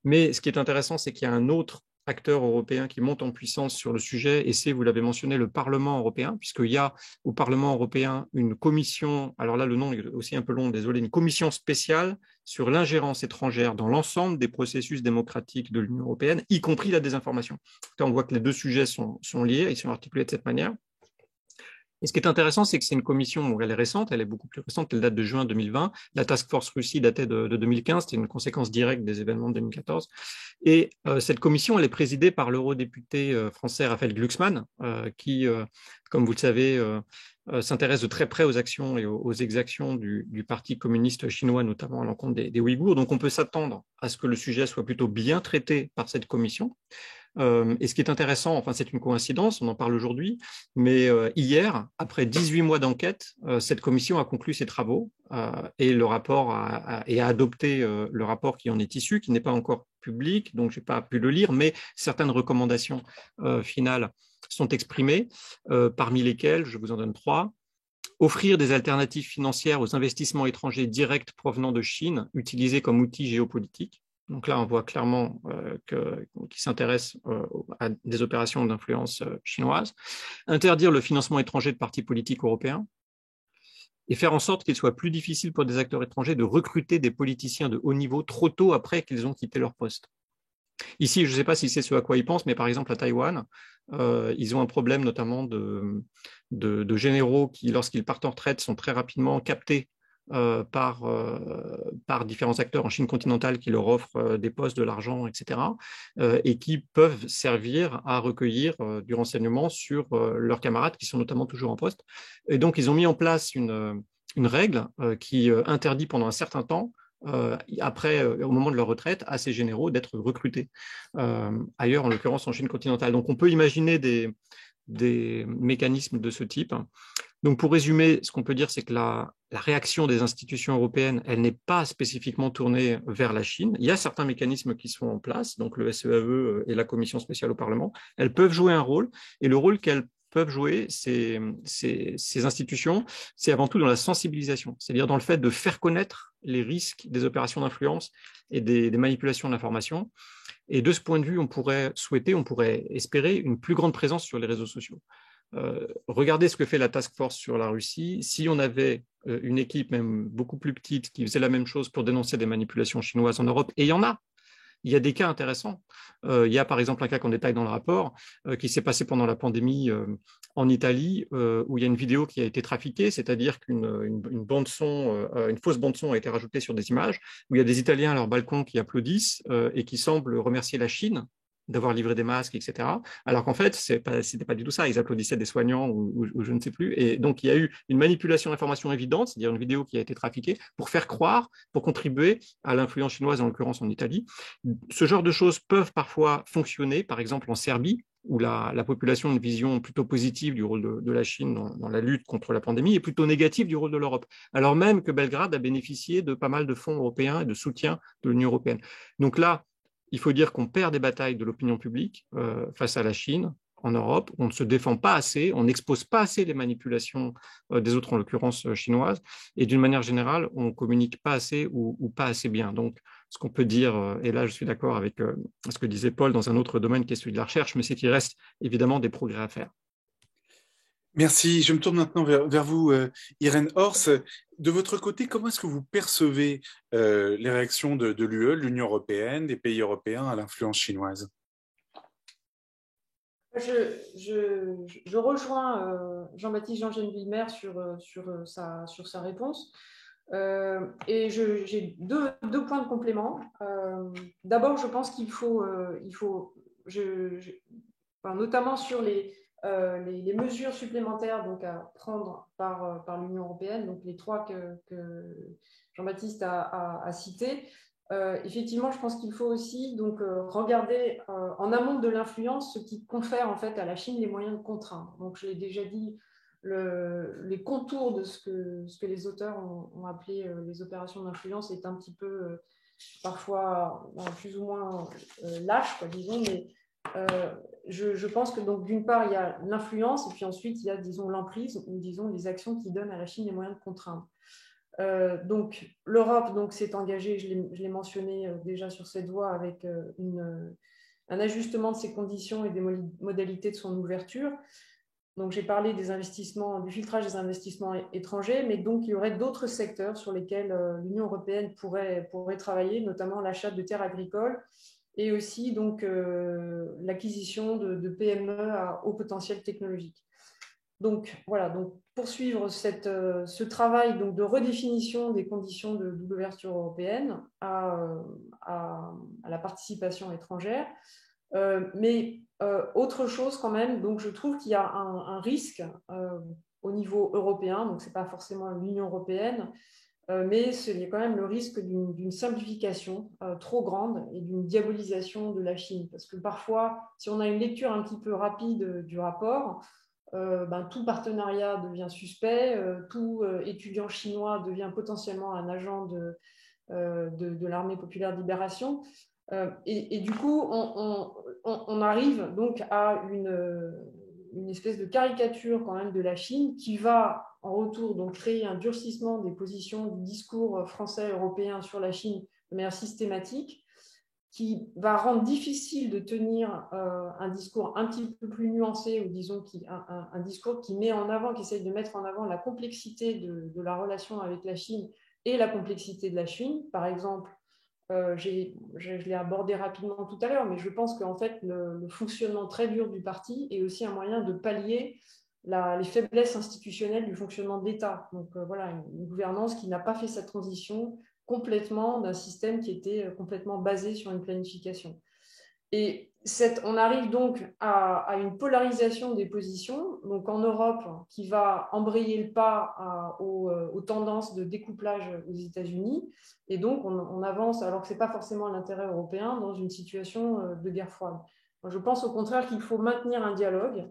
Mais ce qui est intéressant, c'est qu'il y a un autre acteur européen qui monte en puissance sur le sujet, et c'est, vous l'avez mentionné, le Parlement européen, puisqu'il y a au Parlement européen une commission, alors là le nom est aussi un peu long, désolé, une commission spéciale sur l'ingérence étrangère dans l'ensemble des processus démocratiques de l'Union européenne, y compris la désinformation. Là, on voit que les deux sujets sont liés, ils sont articulés de cette manière. Et ce qui est intéressant, c'est que c'est une commission, elle est récente, elle est beaucoup plus récente, elle date de juin 2020. La Task Force Russie datait de 2015, c'était une conséquence directe des événements de 2014. Et cette commission, elle est présidée par l'eurodéputé français Raphaël Glucksmann, qui, comme vous le savez, s'intéresse de très près aux actions et aux exactions du Parti communiste chinois, notamment à l'encontre des Ouïghours. Donc on peut s'attendre à ce que le sujet soit plutôt bien traité par cette commission. Et ce qui est intéressant, enfin c'est une coïncidence, on en parle aujourd'hui, mais hier, après 18 mois d'enquête, cette commission a conclu ses travaux et le rapport a adopté le rapport qui en est issu, qui n'est pas encore public, donc je n'ai pas pu le lire, mais certaines recommandations finales sont exprimées, parmi lesquelles, je vous en donne 3. Offrir des alternatives financières aux investissements étrangers directs provenant de Chine, utilisés comme outil géopolitique. Donc là, on voit clairement qu'il s'intéresse à des opérations d'influence chinoise. Interdire le financement étranger de partis politiques européens et faire en sorte qu'il soit plus difficile pour des acteurs étrangers de recruter des politiciens de haut niveau trop tôt après qu'ils ont quitté leur poste. Ici, je ne sais pas si c'est ce à quoi ils pensent, mais par exemple à Taïwan, ils ont un problème notamment de généraux qui, lorsqu'ils partent en retraite, sont très rapidement captés par différents acteurs en Chine continentale qui leur offrent des postes, de l'argent, etc., et qui peuvent servir à recueillir du renseignement sur leurs camarades qui sont notamment toujours en poste. Et donc, ils ont mis en place une règle qui interdit pendant un certain temps au moment de leur retraite, à ces généraux d'être recrutés ailleurs, en l'occurrence en Chine continentale. Donc, on peut imaginer des mécanismes de ce type. Donc, pour résumer, ce qu'on peut dire, c'est que la réaction des institutions européennes, elle n'est pas spécifiquement tournée vers la Chine. Il y a certains mécanismes qui sont en place, donc le SEAE et la Commission spéciale au Parlement. Elles peuvent jouer un rôle, et le rôle qu'elles peuvent jouer ces institutions, c'est avant tout dans la sensibilisation, c'est-à-dire dans le fait de faire connaître les risques des opérations d'influence et des manipulations de l'information. Et de ce point de vue, on pourrait espérer une plus grande présence sur les réseaux sociaux. Regardez ce que fait la Task Force sur la Russie. Si on avait une équipe même beaucoup plus petite qui faisait la même chose pour dénoncer des manipulations chinoises en Europe, et il y en a, il y a des cas intéressants. Il y a par exemple un cas qu'on détaille dans le rapport qui s'est passé pendant la pandémie en Italie, où il y a une vidéo qui a été trafiquée, c'est-à-dire qu'une bande son, une fausse bande son a été rajoutée sur des images, où il y a des Italiens à leur balcon qui applaudissent et qui semblent remercier la Chine d'avoir livré des masques, etc. Alors qu'en fait, c'était pas du tout ça. Ils applaudissaient des soignants ou je ne sais plus. Et donc, il y a eu une manipulation d'informations évidente, c'est-à-dire une vidéo qui a été trafiquée pour faire croire, pour contribuer à l'influence chinoise, en l'occurrence en Italie. Ce genre de choses peuvent parfois fonctionner, par exemple en Serbie, où la population a une vision plutôt positive du rôle de la Chine dans la lutte contre la pandémie et plutôt négative du rôle de l'Europe, alors même que Belgrade a bénéficié de pas mal de fonds européens et de soutien de l'Union européenne. Donc là, il faut dire qu'on perd des batailles de l'opinion publique face à la Chine en Europe. On ne se défend pas assez, on n'expose pas assez les manipulations des autres, en l'occurrence chinoises, et d'une manière générale, on ne communique pas assez ou pas assez bien. Donc, ce qu'on peut dire, et là je suis d'accord avec ce que disait Paul dans un autre domaine qui est celui de la recherche, mais c'est qu'il reste évidemment des progrès à faire. Merci. Je me tourne maintenant vers vous, Irène Horst. De votre côté, comment est-ce que vous percevez les réactions de l'UE, l'Union européenne, des pays européens à l'influence chinoise? Je rejoins Jean-Baptiste Jean-Villemer sur sa réponse. Et j'ai deux points de complément. D'abord, je pense qu'il faut notamment sur les mesures supplémentaires donc, à prendre par l'Union européenne, donc les 3 que Jean-Baptiste a cités. Effectivement, je pense qu'il faut aussi donc, regarder en amont de l'influence ce qui confère en fait à la Chine les moyens de contraindre. Donc, je l'ai déjà dit, les contours de ce que les auteurs ont appelé les opérations d'influence est un petit peu parfois plus ou moins lâche, quoi, disons, mais je pense que donc d'une part il y a l'influence et puis ensuite il y a disons l'emprise ou disons les actions qui donnent à la Chine les moyens de contraindre. Donc l'Europe donc s'est engagée, je l'ai mentionné déjà sur cette voie avec un ajustement de ses conditions et des modalités de son ouverture. Donc, j'ai parlé des investissements, du filtrage des investissements étrangers, mais donc il y aurait d'autres secteurs sur lesquels l'Union européenne pourrait travailler, notamment l'achat de terres agricoles et aussi donc l'acquisition de PME à haut potentiel technologique. Donc voilà, donc poursuivre ce travail donc, de redéfinition des conditions de l'ouverture européenne à la participation étrangère. Mais autre chose quand même, donc je trouve qu'il y a un risque au niveau européen, donc ce n'est pas forcément l'Union européenne, mais il y a quand même le risque d'une simplification trop grande et d'une diabolisation de la Chine. Parce que parfois, si on a une lecture un petit peu rapide du rapport, tout partenariat devient suspect, tout étudiant chinois devient potentiellement un agent de l'armée populaire de libération. Et du coup, on arrive donc à une espèce de caricature quand même de la Chine qui va en retour donc créer un durcissement des positions du discours français européen sur la Chine de manière systématique, qui va rendre difficile de tenir un discours un petit peu plus nuancé, ou disons un discours qui essaye de mettre en avant la complexité de la relation avec la Chine et la complexité de la Chine. Par exemple, je l'ai abordé rapidement tout à l'heure, mais je pense qu'en fait, le fonctionnement très dur du parti est aussi un moyen de pallier les faiblesses institutionnelles du fonctionnement de l'État. Donc voilà, une gouvernance qui n'a pas fait sa transition complètement d'un système qui était complètement basé sur une planification. Et on arrive donc à une polarisation des positions, donc en Europe, qui va embrayer le pas aux tendances de découplage aux États-Unis. Et donc, on avance, alors que ce n'est pas forcément l'intérêt européen, dans une situation de guerre froide. Je pense au contraire qu'il faut maintenir un dialogue.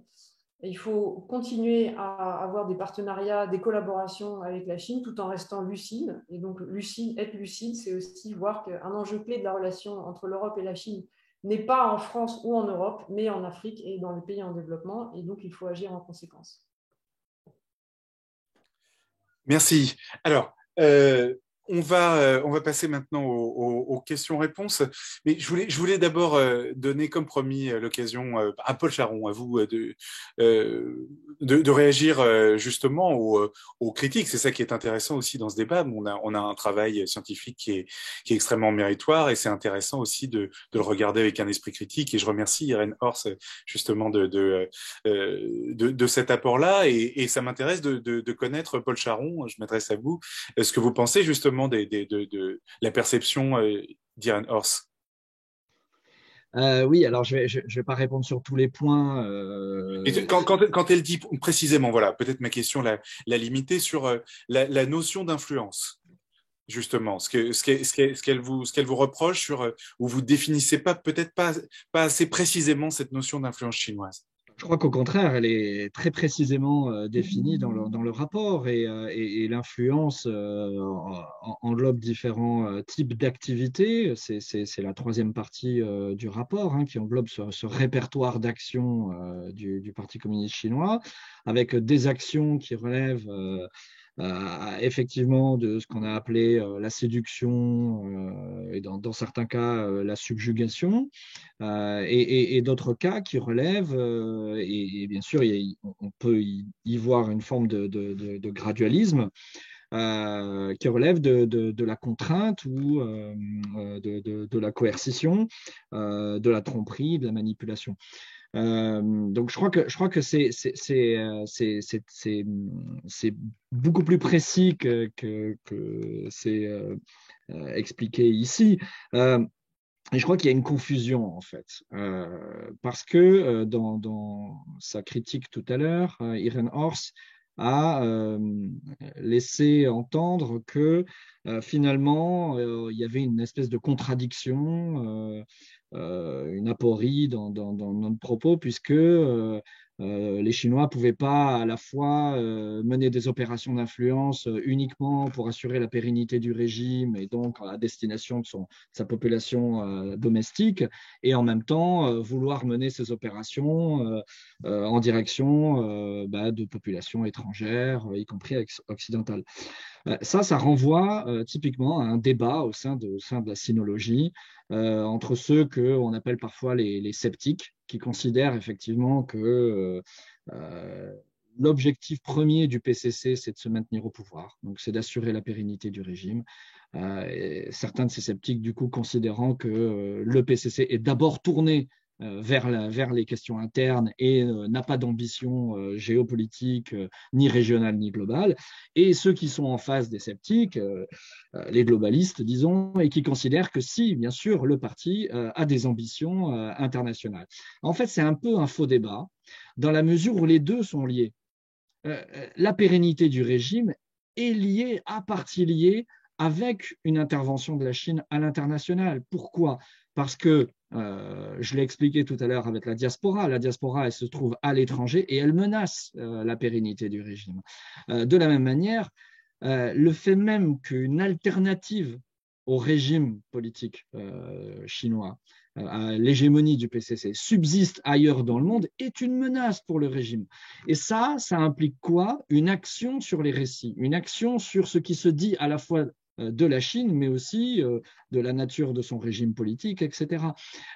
Et il faut continuer à avoir des partenariats, des collaborations avec la Chine tout en restant lucide. Et donc, être lucide, c'est aussi voir qu'un enjeu clé de la relation entre l'Europe et la Chine n'est pas en France ou en Europe, mais en Afrique et dans les pays en développement. Et donc, il faut agir en conséquence. Merci. Alors, on va passer maintenant aux questions-réponses. Mais je voulais d'abord donner, comme promis, l'occasion à Paul Charon, à vous, de réagir justement aux critiques. C'est ça qui est intéressant aussi dans ce débat. On a un travail scientifique qui est extrêmement méritoire, et c'est intéressant aussi de le regarder avec un esprit critique. Et je remercie Irène Horst justement de cet apport-là. Et ça m'intéresse de connaître, Paul Charon, je m'adresse à vous, ce que vous pensez justement de la perception d'Irène Horst. Oui, alors je vais pas répondre sur tous les points. Et quand elle dit précisément, voilà, peut-être ma question l'a limitée sur la notion d'influence, justement, ce qu'elle vous reproche sur, où vous définissez peut-être pas assez précisément cette notion d'influence chinoise. Je crois qu'au contraire, elle est très précisément définie dans le rapport, et l'influence englobe différents types d'activités. C'est la troisième partie du rapport, qui englobe ce répertoire d'actions du Parti communiste chinois, avec des actions qui relèvent effectivement de ce qu'on a appelé la séduction, et dans certains cas la subjugation, et d'autres cas qui relèvent, et bien sûr on peut y voir une forme de gradualisme, qui relève de la contrainte ou de la coercition, de la tromperie, de la manipulation. Donc je crois que c'est beaucoup plus précis que c'est expliqué ici. Et je crois qu'il y a une confusion en fait, parce que dans sa critique tout à l'heure, Irène Horst a laissé entendre que finalement il y avait une espèce de contradiction, une aporie dans notre propos, puisque Les Chinois ne pouvaient pas à la fois mener des opérations d'influence uniquement pour assurer la pérennité du régime et donc à destination de sa population domestique, et en même temps vouloir mener ces opérations en direction de populations étrangères, y compris occidentales. Ça renvoie typiquement à un débat au sein de la sinologie entre ceux qu'on appelle parfois les sceptiques, qui considèrent effectivement que l'objectif premier du PCC, c'est de se maintenir au pouvoir, donc c'est d'assurer la pérennité du régime. Et certains de ces sceptiques, du coup, considérant que le PCC est d'abord tourné vers les questions internes et n'a pas d'ambition géopolitique, ni régionale, ni globale. Et ceux qui sont en face des sceptiques, les globalistes, disons, et qui considèrent que si, bien sûr, le parti a des ambitions internationales. En fait, c'est un peu un faux débat, dans la mesure où les deux sont liés. La pérennité du régime est liée, à partie liée, avec une intervention de la Chine à l'international. Pourquoi ? Parce que, je l'ai expliqué tout à l'heure avec la diaspora, elle se trouve à l'étranger et elle menace la pérennité du régime. De la même manière, le fait même qu'une alternative au régime politique chinois, à l'hégémonie du PCC, subsiste ailleurs dans le monde, est une menace pour le régime. Et ça implique quoi ? Une action sur les récits, une action sur ce qui se dit à la fois de la Chine, mais aussi de la nature de son régime politique, etc.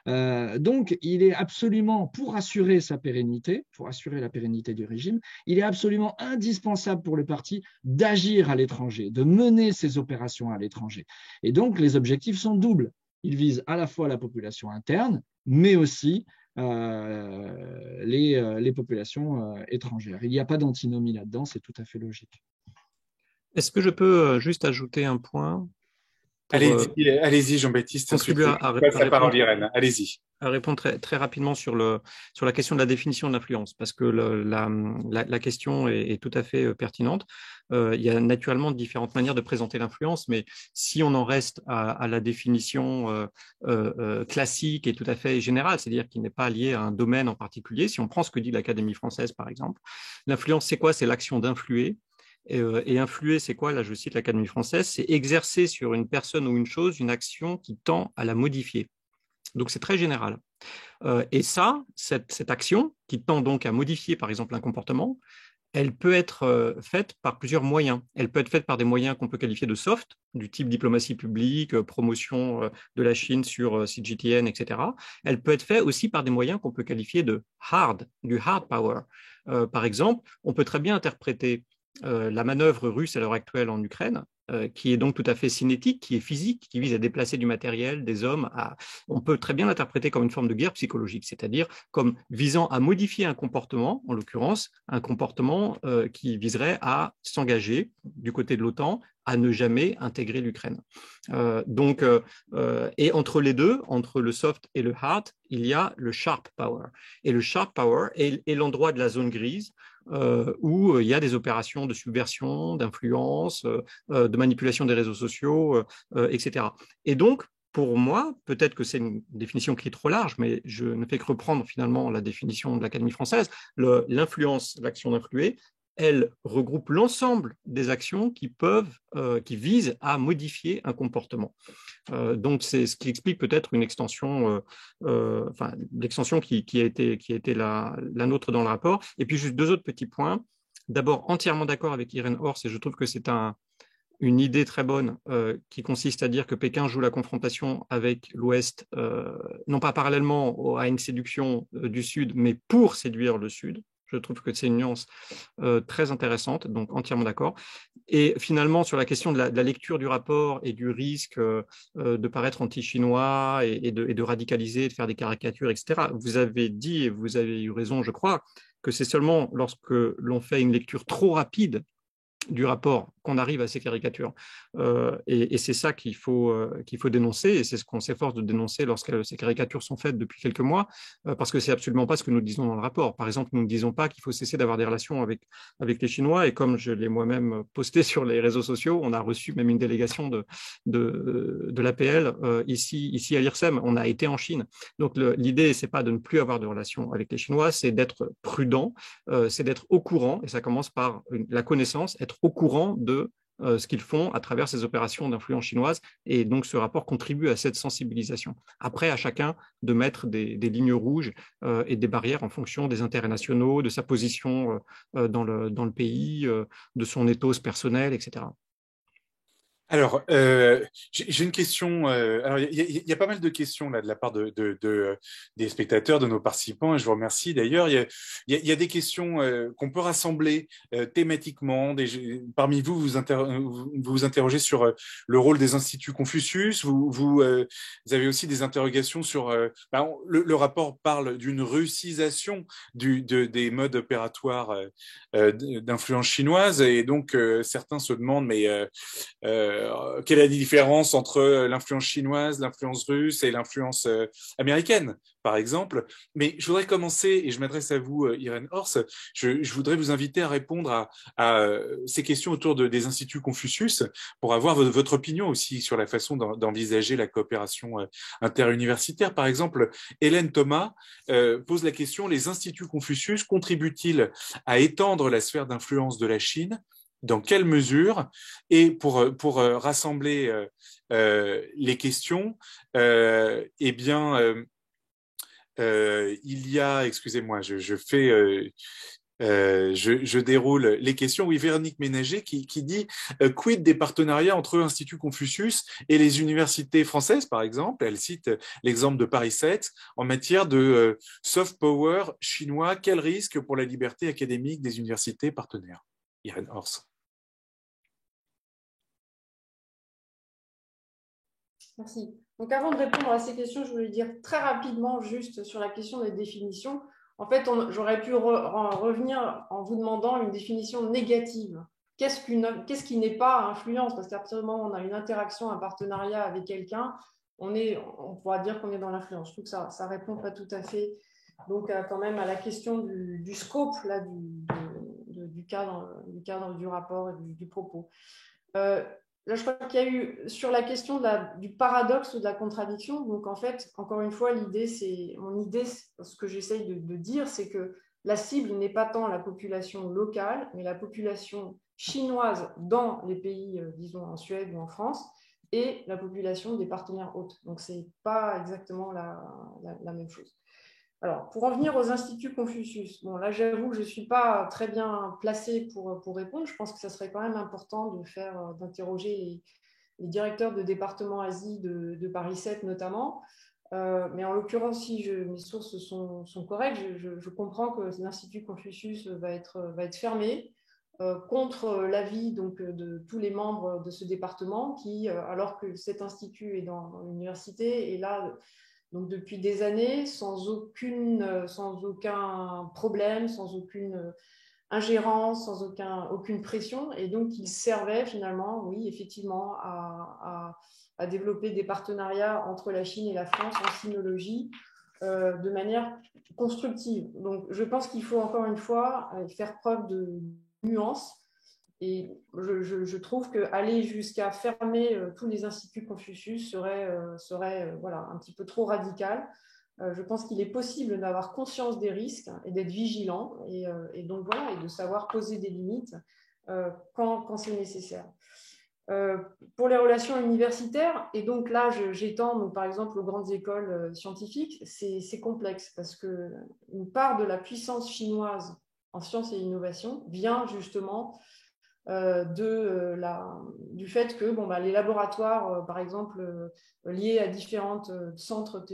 Donc, il est absolument, pour assurer sa pérennité, pour assurer la pérennité du régime, il est absolument indispensable pour le parti d'agir à l'étranger, de mener ses opérations à l'étranger. Et donc, les objectifs sont doubles. Ils visent à la fois la population interne, mais aussi les populations étrangères. Il n'y a pas d'antinomie là-dedans, c'est tout à fait logique. Est-ce que je peux juste ajouter un point pour, allez-y, Jean-Baptiste. Contribuer à répondre très, très rapidement sur la question de la définition de l'influence, parce que la question est tout à fait pertinente. Il y a naturellement différentes manières de présenter l'influence, mais si on en reste à la définition classique et tout à fait générale, c'est-à-dire qui n'est pas liée à un domaine en particulier, si on prend ce que dit l'Académie française, par exemple, l'influence, c'est quoi ? C'est l'action d'influer. Et influer, c'est quoi ? Là, je cite l'Académie française, c'est exercer sur une personne ou une chose une action qui tend à la modifier. Donc, c'est très général. Et cette action qui tend donc à modifier, par exemple, un comportement, elle peut être faite par plusieurs moyens. Elle peut être faite par des moyens qu'on peut qualifier de soft, du type diplomatie publique, promotion de la Chine sur CGTN, etc. Elle peut être faite aussi par des moyens qu'on peut qualifier de hard, du hard power. Par exemple, on peut très bien interpréter la manœuvre russe à l'heure actuelle en Ukraine, qui est donc tout à fait cinétique, qui est physique, qui vise à déplacer du matériel, des hommes. On peut très bien l'interpréter comme une forme de guerre psychologique, c'est-à-dire comme visant à modifier un comportement, en l'occurrence un comportement qui viserait à s'engager du côté de l'OTAN à ne jamais intégrer l'Ukraine. Et entre les deux, entre le soft et le hard, il y a le sharp power. Et le sharp power est l'endroit de la zone grise où il y a des opérations de subversion, d'influence, de manipulation des réseaux sociaux, etc. Et donc, pour moi, peut-être que c'est une définition qui est trop large, mais je ne fais que reprendre finalement la définition de l'Académie française. L'influence, l'action d'influer, elle regroupe l'ensemble des actions qui visent à modifier un comportement. Donc, c'est ce qui explique peut-être une extension, l'extension qui a été la nôtre dans le rapport. Et puis, juste deux autres petits points. D'abord, entièrement d'accord avec Irène Horst, et je trouve que c'est une idée très bonne qui consiste à dire que Pékin joue la confrontation avec l'Ouest, non pas parallèlement à une séduction du Sud, mais pour séduire le Sud. Je trouve que c'est une nuance très intéressante, donc entièrement d'accord. Et finalement, sur la question de la lecture du rapport et du risque de paraître anti-chinois et de radicaliser, de faire des caricatures, etc., vous avez dit, et vous avez eu raison, je crois, que c'est seulement lorsque l'on fait une lecture trop rapide du rapport qu'on arrive à ces caricatures. Et c'est ça qu'il faut dénoncer, et c'est ce qu'on s'efforce de dénoncer lorsque ces caricatures sont faites depuis quelques mois, parce que c'est absolument pas ce que nous disons dans le rapport. Par exemple, nous ne disons pas qu'il faut cesser d'avoir des relations avec les Chinois, et comme je l'ai moi-même posté sur les réseaux sociaux, on a reçu même une délégation de l'APL ici à l'IRSEM. On a été en Chine. Donc l'idée, c'est pas de ne plus avoir de relations avec les Chinois, c'est d'être prudent, c'est d'être au courant, et ça commence par la connaissance, être au courant de ce qu'ils font à travers ces opérations d'influence chinoise, et donc ce rapport contribue à cette sensibilisation. Après, à chacun de mettre des lignes rouges et des barrières en fonction des intérêts nationaux, de sa position dans le pays, de son ethos personnel, etc. Alors, j'ai une question. Alors, il y a pas mal de questions là de la part des spectateurs, de nos participants, et je vous remercie d'ailleurs. Il y a des questions qu'on peut rassembler thématiquement. Parmi vous, vous interrogez sur le rôle des instituts Confucius. Vous avez aussi des interrogations sur. Le rapport parle d'une russisation des modes opératoires d'influence chinoise, et donc certains se demandent, mais quelle est la différence entre l'influence chinoise, l'influence russe et l'influence américaine, par exemple. Mais je voudrais commencer, et je m'adresse à vous, Irène Horst, je voudrais vous inviter à répondre à ces questions autour des instituts Confucius, pour avoir votre opinion aussi sur la façon d'envisager la coopération interuniversitaire. Par exemple, Hélène Thomas pose la question: les instituts Confucius contribuent-ils à étendre la sphère d'influence de la Chine? Dans quelle mesure? Et pour rassembler les questions, eh bien, il y a, excusez-moi, je déroule les questions. Oui, Véronique Ménager qui dit quid des partenariats entre Institut Confucius et les universités françaises, par exemple. Elle cite l'exemple de Paris 7 en matière de soft power chinois. Quel risque pour la liberté académique des universités partenaires? Irène Horst. Merci. Donc, avant de répondre à ces questions, je voulais dire très rapidement, juste sur la question des définitions. En fait, j'aurais pu revenir en vous demandant une définition négative. Qu'est-ce qui n'est pas influence? Parce qu'à partir du moment où on a une interaction, un partenariat avec quelqu'un, on pourra dire qu'on est dans l'influence. Je trouve que ça ne répond pas tout à fait donc, quand même à la question du scope là, du cadre du rapport et du propos. Là, je crois qu'il y a eu sur la question du paradoxe ou de la contradiction. Donc, en fait, encore une fois, mon idée, ce que j'essaye de dire, c'est que la cible n'est pas tant la population locale, mais la population chinoise dans les pays, disons en Suède ou en France, et la population des partenaires hôtes. Donc, ce n'est pas exactement la même chose. Alors, pour en venir aux instituts Confucius, bon, là, j'avoue que je ne suis pas très bien placée pour répondre. Je pense que ça serait quand même important d'interroger les directeurs de département Asie de Paris 7 notamment. Mais en l'occurrence, si mes sources sont correctes, je comprends que l'Institut Confucius va être fermé contre l'avis donc, de tous les membres de ce département qui, alors que cet institut est dans l'université, est là donc depuis des années, sans aucun problème, sans aucune ingérence, sans aucune pression. Et donc, il servait finalement, oui, effectivement, à développer des partenariats entre la Chine et la France en sinologie de manière constructive. Donc, je pense qu'il faut encore une fois faire preuve de nuance. Et je trouve qu'aller jusqu'à fermer tous les instituts Confucius serait voilà, un petit peu trop radical. Je pense qu'il est possible d'avoir conscience des risques et d'être vigilant et donc voilà, et de savoir poser des limites quand c'est nécessaire. Pour les relations universitaires, et donc là j'étends par exemple aux grandes écoles scientifiques, c'est complexe parce qu'une part de la puissance chinoise en sciences et innovation vient justement du fait que les laboratoires, par exemple, liés à différents centres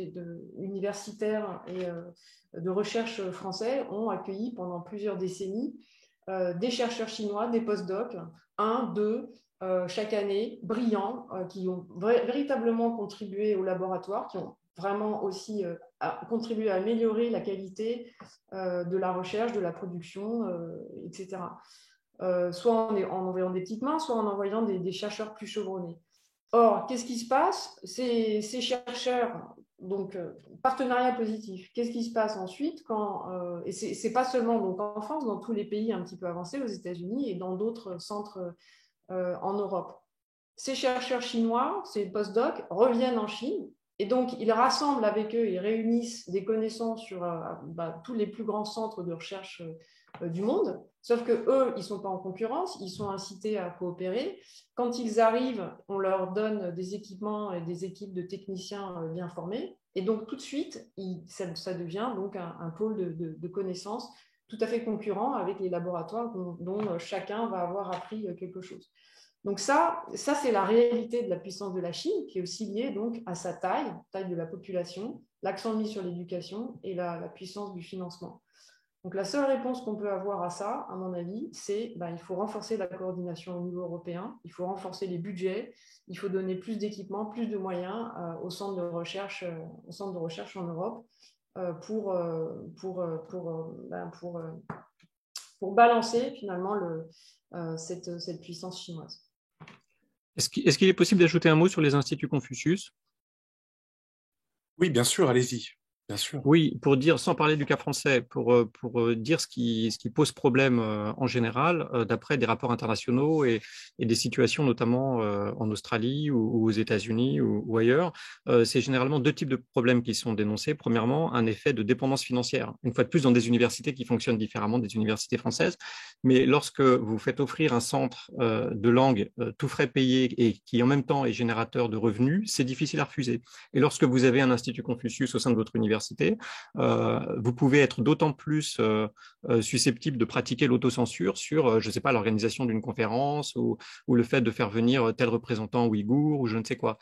universitaires et de recherche français, ont accueilli pendant plusieurs décennies des chercheurs chinois, des post-docs, 1, 2, chaque année, brillants, qui ont véritablement contribué au laboratoire, qui ont vraiment aussi contribué à améliorer la qualité de la recherche, de la production, etc. soit en envoyant des petites mains, soit en envoyant des chercheurs plus chevronnés. Or, qu'est-ce qui se passe? Ces chercheurs, donc partenariat positif, qu'est-ce qui se passe ensuite et ce n'est pas seulement donc, en France, dans tous les pays un petit peu avancés, aux États-Unis et dans d'autres centres en Europe. Ces chercheurs chinois, ces postdocs, reviennent en Chine et donc ils rassemblent avec eux, ils réunissent des connaissances sur tous les plus grands centres de recherche du monde, sauf qu'eux, ils ne sont pas en concurrence, ils sont incités à coopérer. Quand ils arrivent, on leur donne des équipements et des équipes de techniciens bien formés, et donc tout de suite, ça devient donc un pôle de connaissances tout à fait concurrent avec les laboratoires dont chacun va avoir appris quelque chose. Donc ça c'est la réalité de la puissance de la Chine, qui est aussi liée donc à sa taille de la population, l'accent mis sur l'éducation et la puissance du financement. Donc la seule réponse qu'on peut avoir à ça, à mon avis, c'est il faut renforcer la coordination au niveau européen, il faut renforcer les budgets, il faut donner plus d'équipements, plus de moyens aux centres de recherche en Europe pour balancer finalement cette puissance chinoise. Est-ce qu'il est possible d'ajouter un mot sur les instituts Confucius? Oui, bien sûr, allez-y. Bien sûr. Oui, pour dire, sans parler du cas français, pour dire ce qui pose problème en général, d'après des rapports internationaux et des situations notamment en Australie ou aux États-Unis ou ailleurs, c'est généralement deux types de problèmes qui sont dénoncés. Premièrement, un effet de dépendance financière, une fois de plus dans des universités qui fonctionnent différemment des universités françaises. Mais lorsque vous faites offrir un centre de langue tout frais payé et qui en même temps est générateur de revenus, c'est difficile à refuser. Et lorsque vous avez un institut Confucius au sein de votre université, vous pouvez être d'autant plus susceptible de pratiquer l'autocensure sur, je ne sais pas, l'organisation d'une conférence ou le fait de faire venir tel représentant ouïghour ou je ne sais quoi.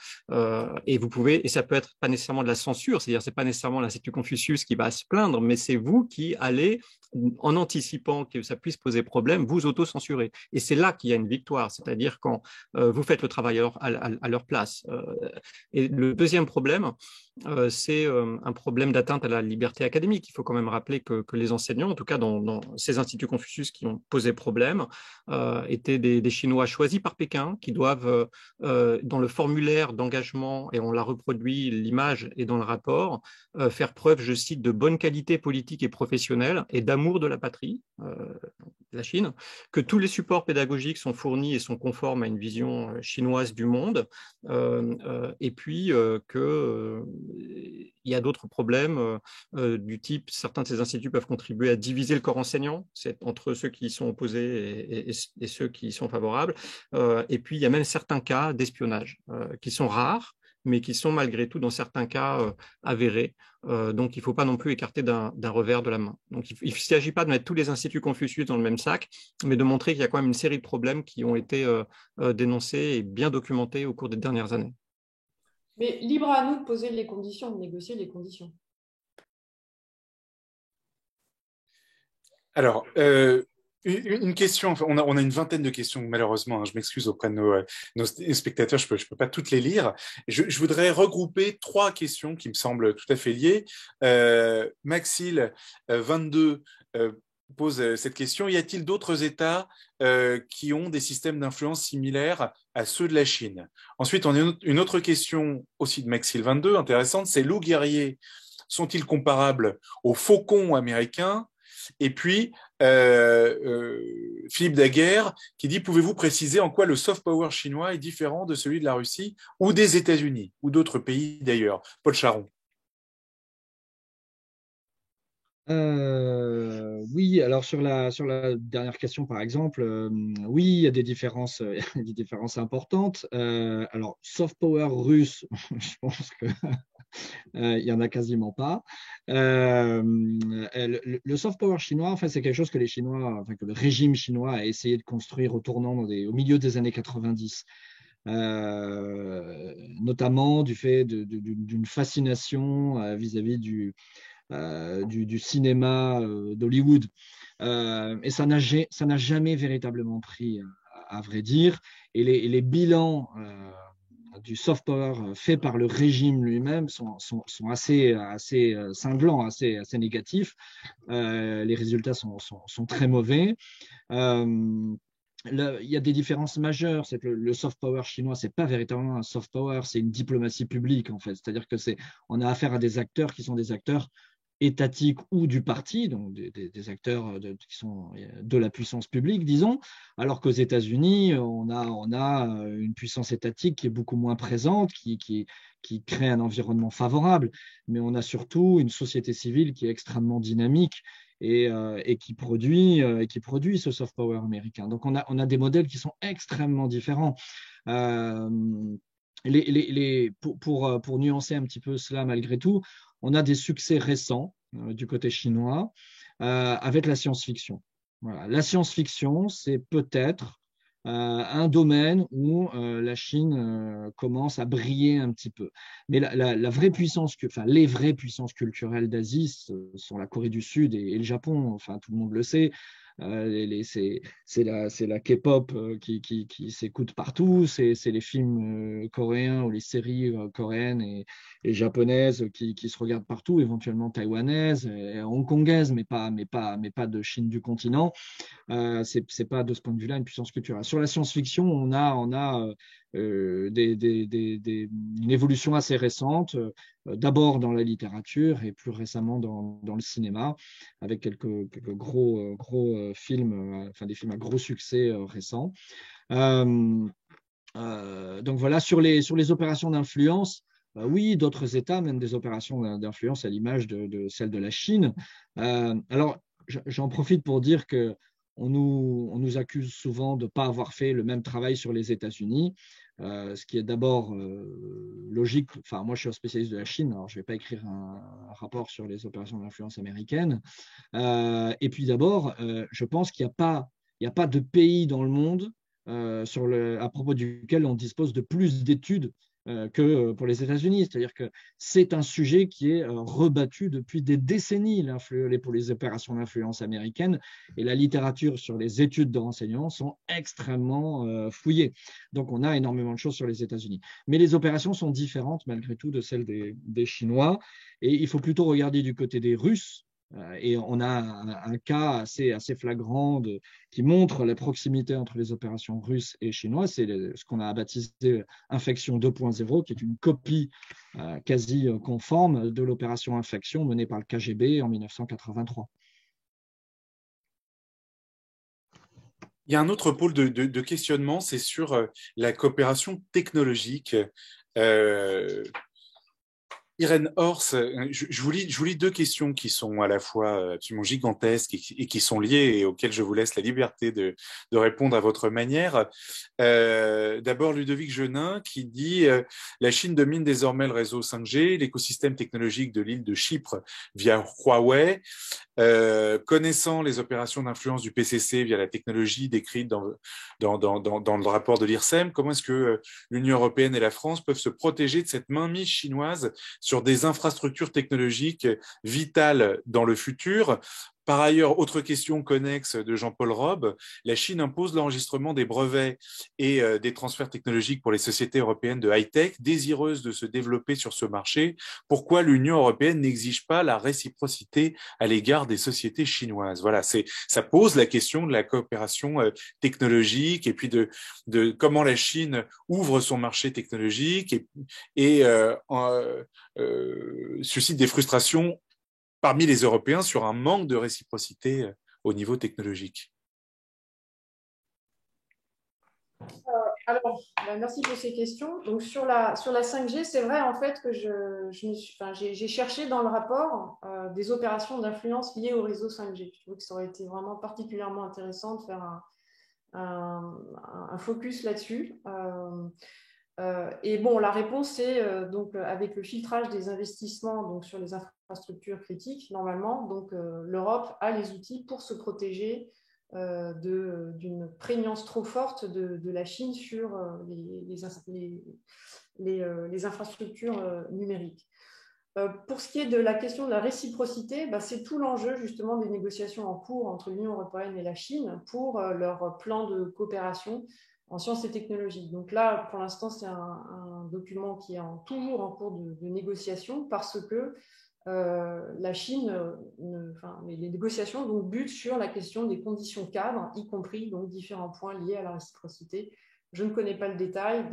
Et ça peut être pas nécessairement de la censure, c'est-à-dire c'est pas nécessairement l'Institut Confucius qui va se plaindre, mais c'est vous qui allez, en anticipant que ça puisse poser problème, vous auto-censurer. Et c'est là qu'il y a une victoire, c'est-à-dire quand vous faites le travail à leur place. Et le deuxième problème, c'est un problème d'atteinte à la liberté académique. Il faut quand même rappeler que les enseignants, en tout cas dans ces instituts Confucius qui ont posé problème, étaient des Chinois choisis par Pékin qui doivent, dans le formulaire d'engagement, et on l'a reproduit, l'image est dans le rapport, faire preuve, je cite, de bonne qualité politique et professionnelle et d'amour de la patrie, la Chine, que tous les supports pédagogiques sont fournis et sont conformes à une vision chinoise du monde, et puis qu'il y a d'autres problèmes du type, certains de ces instituts peuvent contribuer à diviser le corps enseignant, c'est entre ceux qui y sont opposés et ceux qui y sont favorables, et puis il y a même certains cas d'espionnage qui sont rares, mais qui sont malgré tout, dans certains cas, avérés. Donc, il ne faut pas non plus écarter d'un revers de la main. Donc, il ne s'agit pas de mettre tous les instituts Confucius dans le même sac, mais de montrer qu'il y a quand même une série de problèmes qui ont été dénoncés et bien documentés au cours des dernières années. Mais libre à nous de poser les conditions, de négocier les conditions. Alors, une question, enfin, on a une vingtaine de questions, malheureusement, hein, je m'excuse auprès de nos spectateurs, je peux pas toutes les lire. Je voudrais regrouper trois questions qui me semblent tout à fait liées. Maxile, 22, pose cette question. Y a-t-il d'autres États qui ont des systèmes d'influence similaires à ceux de la Chine? Ensuite, on a une autre question aussi de Maxile 22, intéressante, c'est loups guerriers sont-ils comparables aux faucons américains? Et puis, Philippe Daguerre qui dit « Pouvez-vous préciser en quoi le soft power chinois est différent de celui de la Russie ou des États-Unis ou d'autres pays d'ailleurs ?» Paul Charon. Oui, alors sur la dernière question, par exemple, oui, il y a des différences, importantes. Alors, soft power russe, je pense que il n'y en a quasiment pas. Le soft power chinois, en fait, c'est quelque chose que que le régime chinois a essayé de construire au milieu des années 90. Notamment du fait d'une fascination vis-à-vis du cinéma d'Hollywood. Et ça n'a jamais véritablement pris, à vrai dire. Et les bilans du soft power fait par le régime lui-même sont assez cinglants, assez négatifs. Les résultats sont très mauvais. il y a des différences majeures. C'est que le soft power chinois, c'est pas véritablement un soft power, c'est une diplomatie publique en fait. C'est-à-dire que on a affaire à des acteurs qui sont des acteurs étatiques ou du parti, donc des acteurs qui sont de la puissance publique, disons, alors qu'aux États-Unis, on a une puissance étatique qui est beaucoup moins présente, qui crée un environnement favorable, mais on a surtout une société civile qui est extrêmement dynamique et qui produit ce soft power américain. Donc on a des modèles qui sont extrêmement différents. Euh, pour nuancer un petit peu cela malgré tout, on a des succès récents du côté chinois avec la science-fiction. Voilà. La science-fiction, c'est peut-être un domaine où la Chine commence à briller un petit peu. Mais la vraie puissance, enfin les vraies puissances culturelles d'Asie sont la Corée du Sud et le Japon. Enfin, tout le monde le sait. C'est la K-pop qui s'écoute partout, c'est les films coréens ou les séries coréennes et japonaises qui se regardent partout, éventuellement taïwanaises, et hongkongaises, mais pas de Chine du continent. C'est pas de ce point de vue-là une puissance culturelle. Sur la science-fiction, on a une évolution assez récente, d'abord dans la littérature et plus récemment dans le cinéma, avec quelques gros films, enfin des films à gros succès récents. Donc voilà, sur les opérations d'influence, oui, d'autres États mènent des opérations d'influence à l'image de celle de la Chine. Alors, j'en profite pour dire que on nous accuse souvent de ne pas avoir fait le même travail sur les États-Unis, ce qui est d'abord logique. Enfin, moi, je suis un spécialiste de la Chine, alors je ne vais pas écrire un rapport sur les opérations d'influence américaines. Et puis d'abord, je pense qu'il n'y a pas de pays dans le monde à propos duquel on dispose de plus d'études que pour les États-Unis. C'est-à-dire que c'est un sujet qui est rebattu depuis des décennies, pour les opérations d'influence américaines, et la littérature sur les études de renseignement sont extrêmement fouillées. Donc on a énormément de choses sur les États-Unis. Mais les opérations sont différentes malgré tout de celles des Chinois, et il faut plutôt regarder du côté des Russes. Et on a un cas assez flagrant qui montre la proximité entre les opérations russes et chinoises. C'est ce qu'on a baptisé Infection 2.0, qui est une copie quasi conforme de l'opération Infection menée par le KGB en 1983. Il y a un autre pôle de questionnement, c'est sur la coopération technologique. Irène Horst, je vous lis deux questions qui sont à la fois absolument gigantesques et qui sont liées et auxquelles je vous laisse la liberté de répondre à votre manière. D'abord, Ludovic Genin qui dit la Chine domine désormais le réseau 5G, l'écosystème technologique de l'île de Chypre via Huawei. Connaissant les opérations d'influence du PCC via la technologie décrite dans le rapport de l'IRSEM, comment est-ce que l'Union européenne et la France peuvent se protéger de cette mainmise chinoise sur des infrastructures technologiques vitales dans le futur? Par ailleurs, autre question connexe de Jean-Paul Robe, la Chine impose l'enregistrement des brevets et des transferts technologiques pour les sociétés européennes de high-tech désireuses de se développer sur ce marché. Pourquoi l'Union européenne n'exige pas la réciprocité à l'égard des sociétés chinoises? Voilà, ça pose la question de la coopération technologique et puis de comment la Chine ouvre son marché technologique et suscite des frustrations parmi les Européens sur un manque de réciprocité au niveau technologique. Alors, merci pour ces questions. Donc, sur la 5G, c'est vrai en fait que j'ai cherché dans le rapport des opérations d'influence liées au réseau 5G. Je trouve que ça aurait été vraiment particulièrement intéressant de faire un focus là-dessus. Et bon, la réponse, c'est donc avec le filtrage des investissements donc, sur les infrastructures critiques, normalement, donc l'Europe a les outils pour se protéger d'une prégnance trop forte de la Chine sur les infrastructures numériques. Pour ce qui est de la question de la réciprocité, c'est tout l'enjeu justement des négociations en cours entre l'Union européenne et la Chine pour leur plan de coopération en sciences et technologies. Donc là, pour l'instant, c'est un document qui est toujours en cours de négociation parce que la Chine, les négociations donc, butent sur la question des conditions cadres, y compris donc, différents points liés à la réciprocité. Je ne connais pas le détail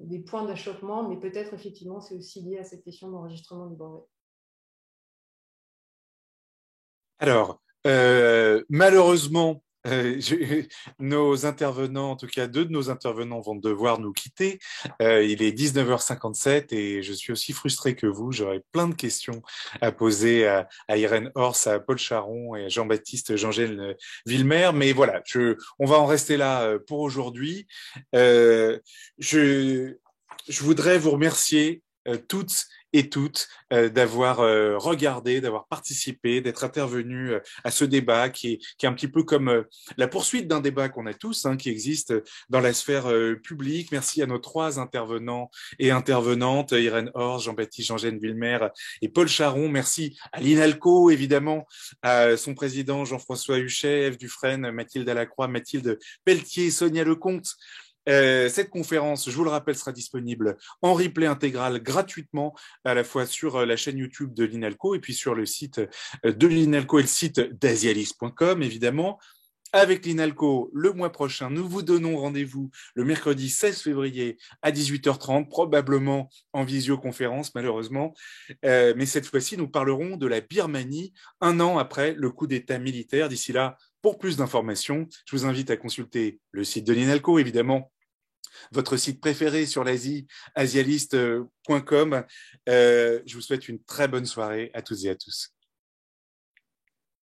des points d'achoppement, mais peut-être effectivement c'est aussi lié à cette question d'enregistrement du brevet. Alors, malheureusement, nos intervenants, en tout cas 2 de nos intervenants vont devoir nous quitter. Il est 19h57 et je suis aussi frustré que vous. J'aurais plein de questions à poser à Irène Hors, à Paul Charon et à Jean-Baptiste Jean-Gène Villemer. Mais voilà, on va en rester là pour aujourd'hui. Je voudrais vous remercier toutes et toutes d'avoir regardé, d'avoir participé, d'être intervenu à ce débat qui est un petit peu comme la poursuite d'un débat qu'on a tous, qui existe dans la sphère publique. Merci à nos 3 intervenants et intervenantes, Irène Horst, Jean-Baptiste Jean-Gène Villemer et Paul Charon. Merci à l'INALCO, évidemment, à son président Jean-François Huchet, Ève Dufresne, Mathilde Delacroix, Mathilde Pelletier, Sonia Lecomte. Cette conférence, je vous le rappelle, sera disponible en replay intégral gratuitement à la fois sur la chaîne YouTube de l'INALCO et puis sur le site de l'INALCO et le site d'asialis.com, évidemment. Avec l'INALCO, le mois prochain, nous vous donnons rendez-vous le mercredi 16 février à 18h30, probablement en visioconférence, malheureusement. Mais cette fois-ci, nous parlerons de la Birmanie, 1 an après le coup d'État militaire. D'ici là, pour plus d'informations, je vous invite à consulter le site de l'INALCO, évidemment, votre site préféré sur l'Asie, asialiste.com. Je vous souhaite une très bonne soirée à toutes et à tous.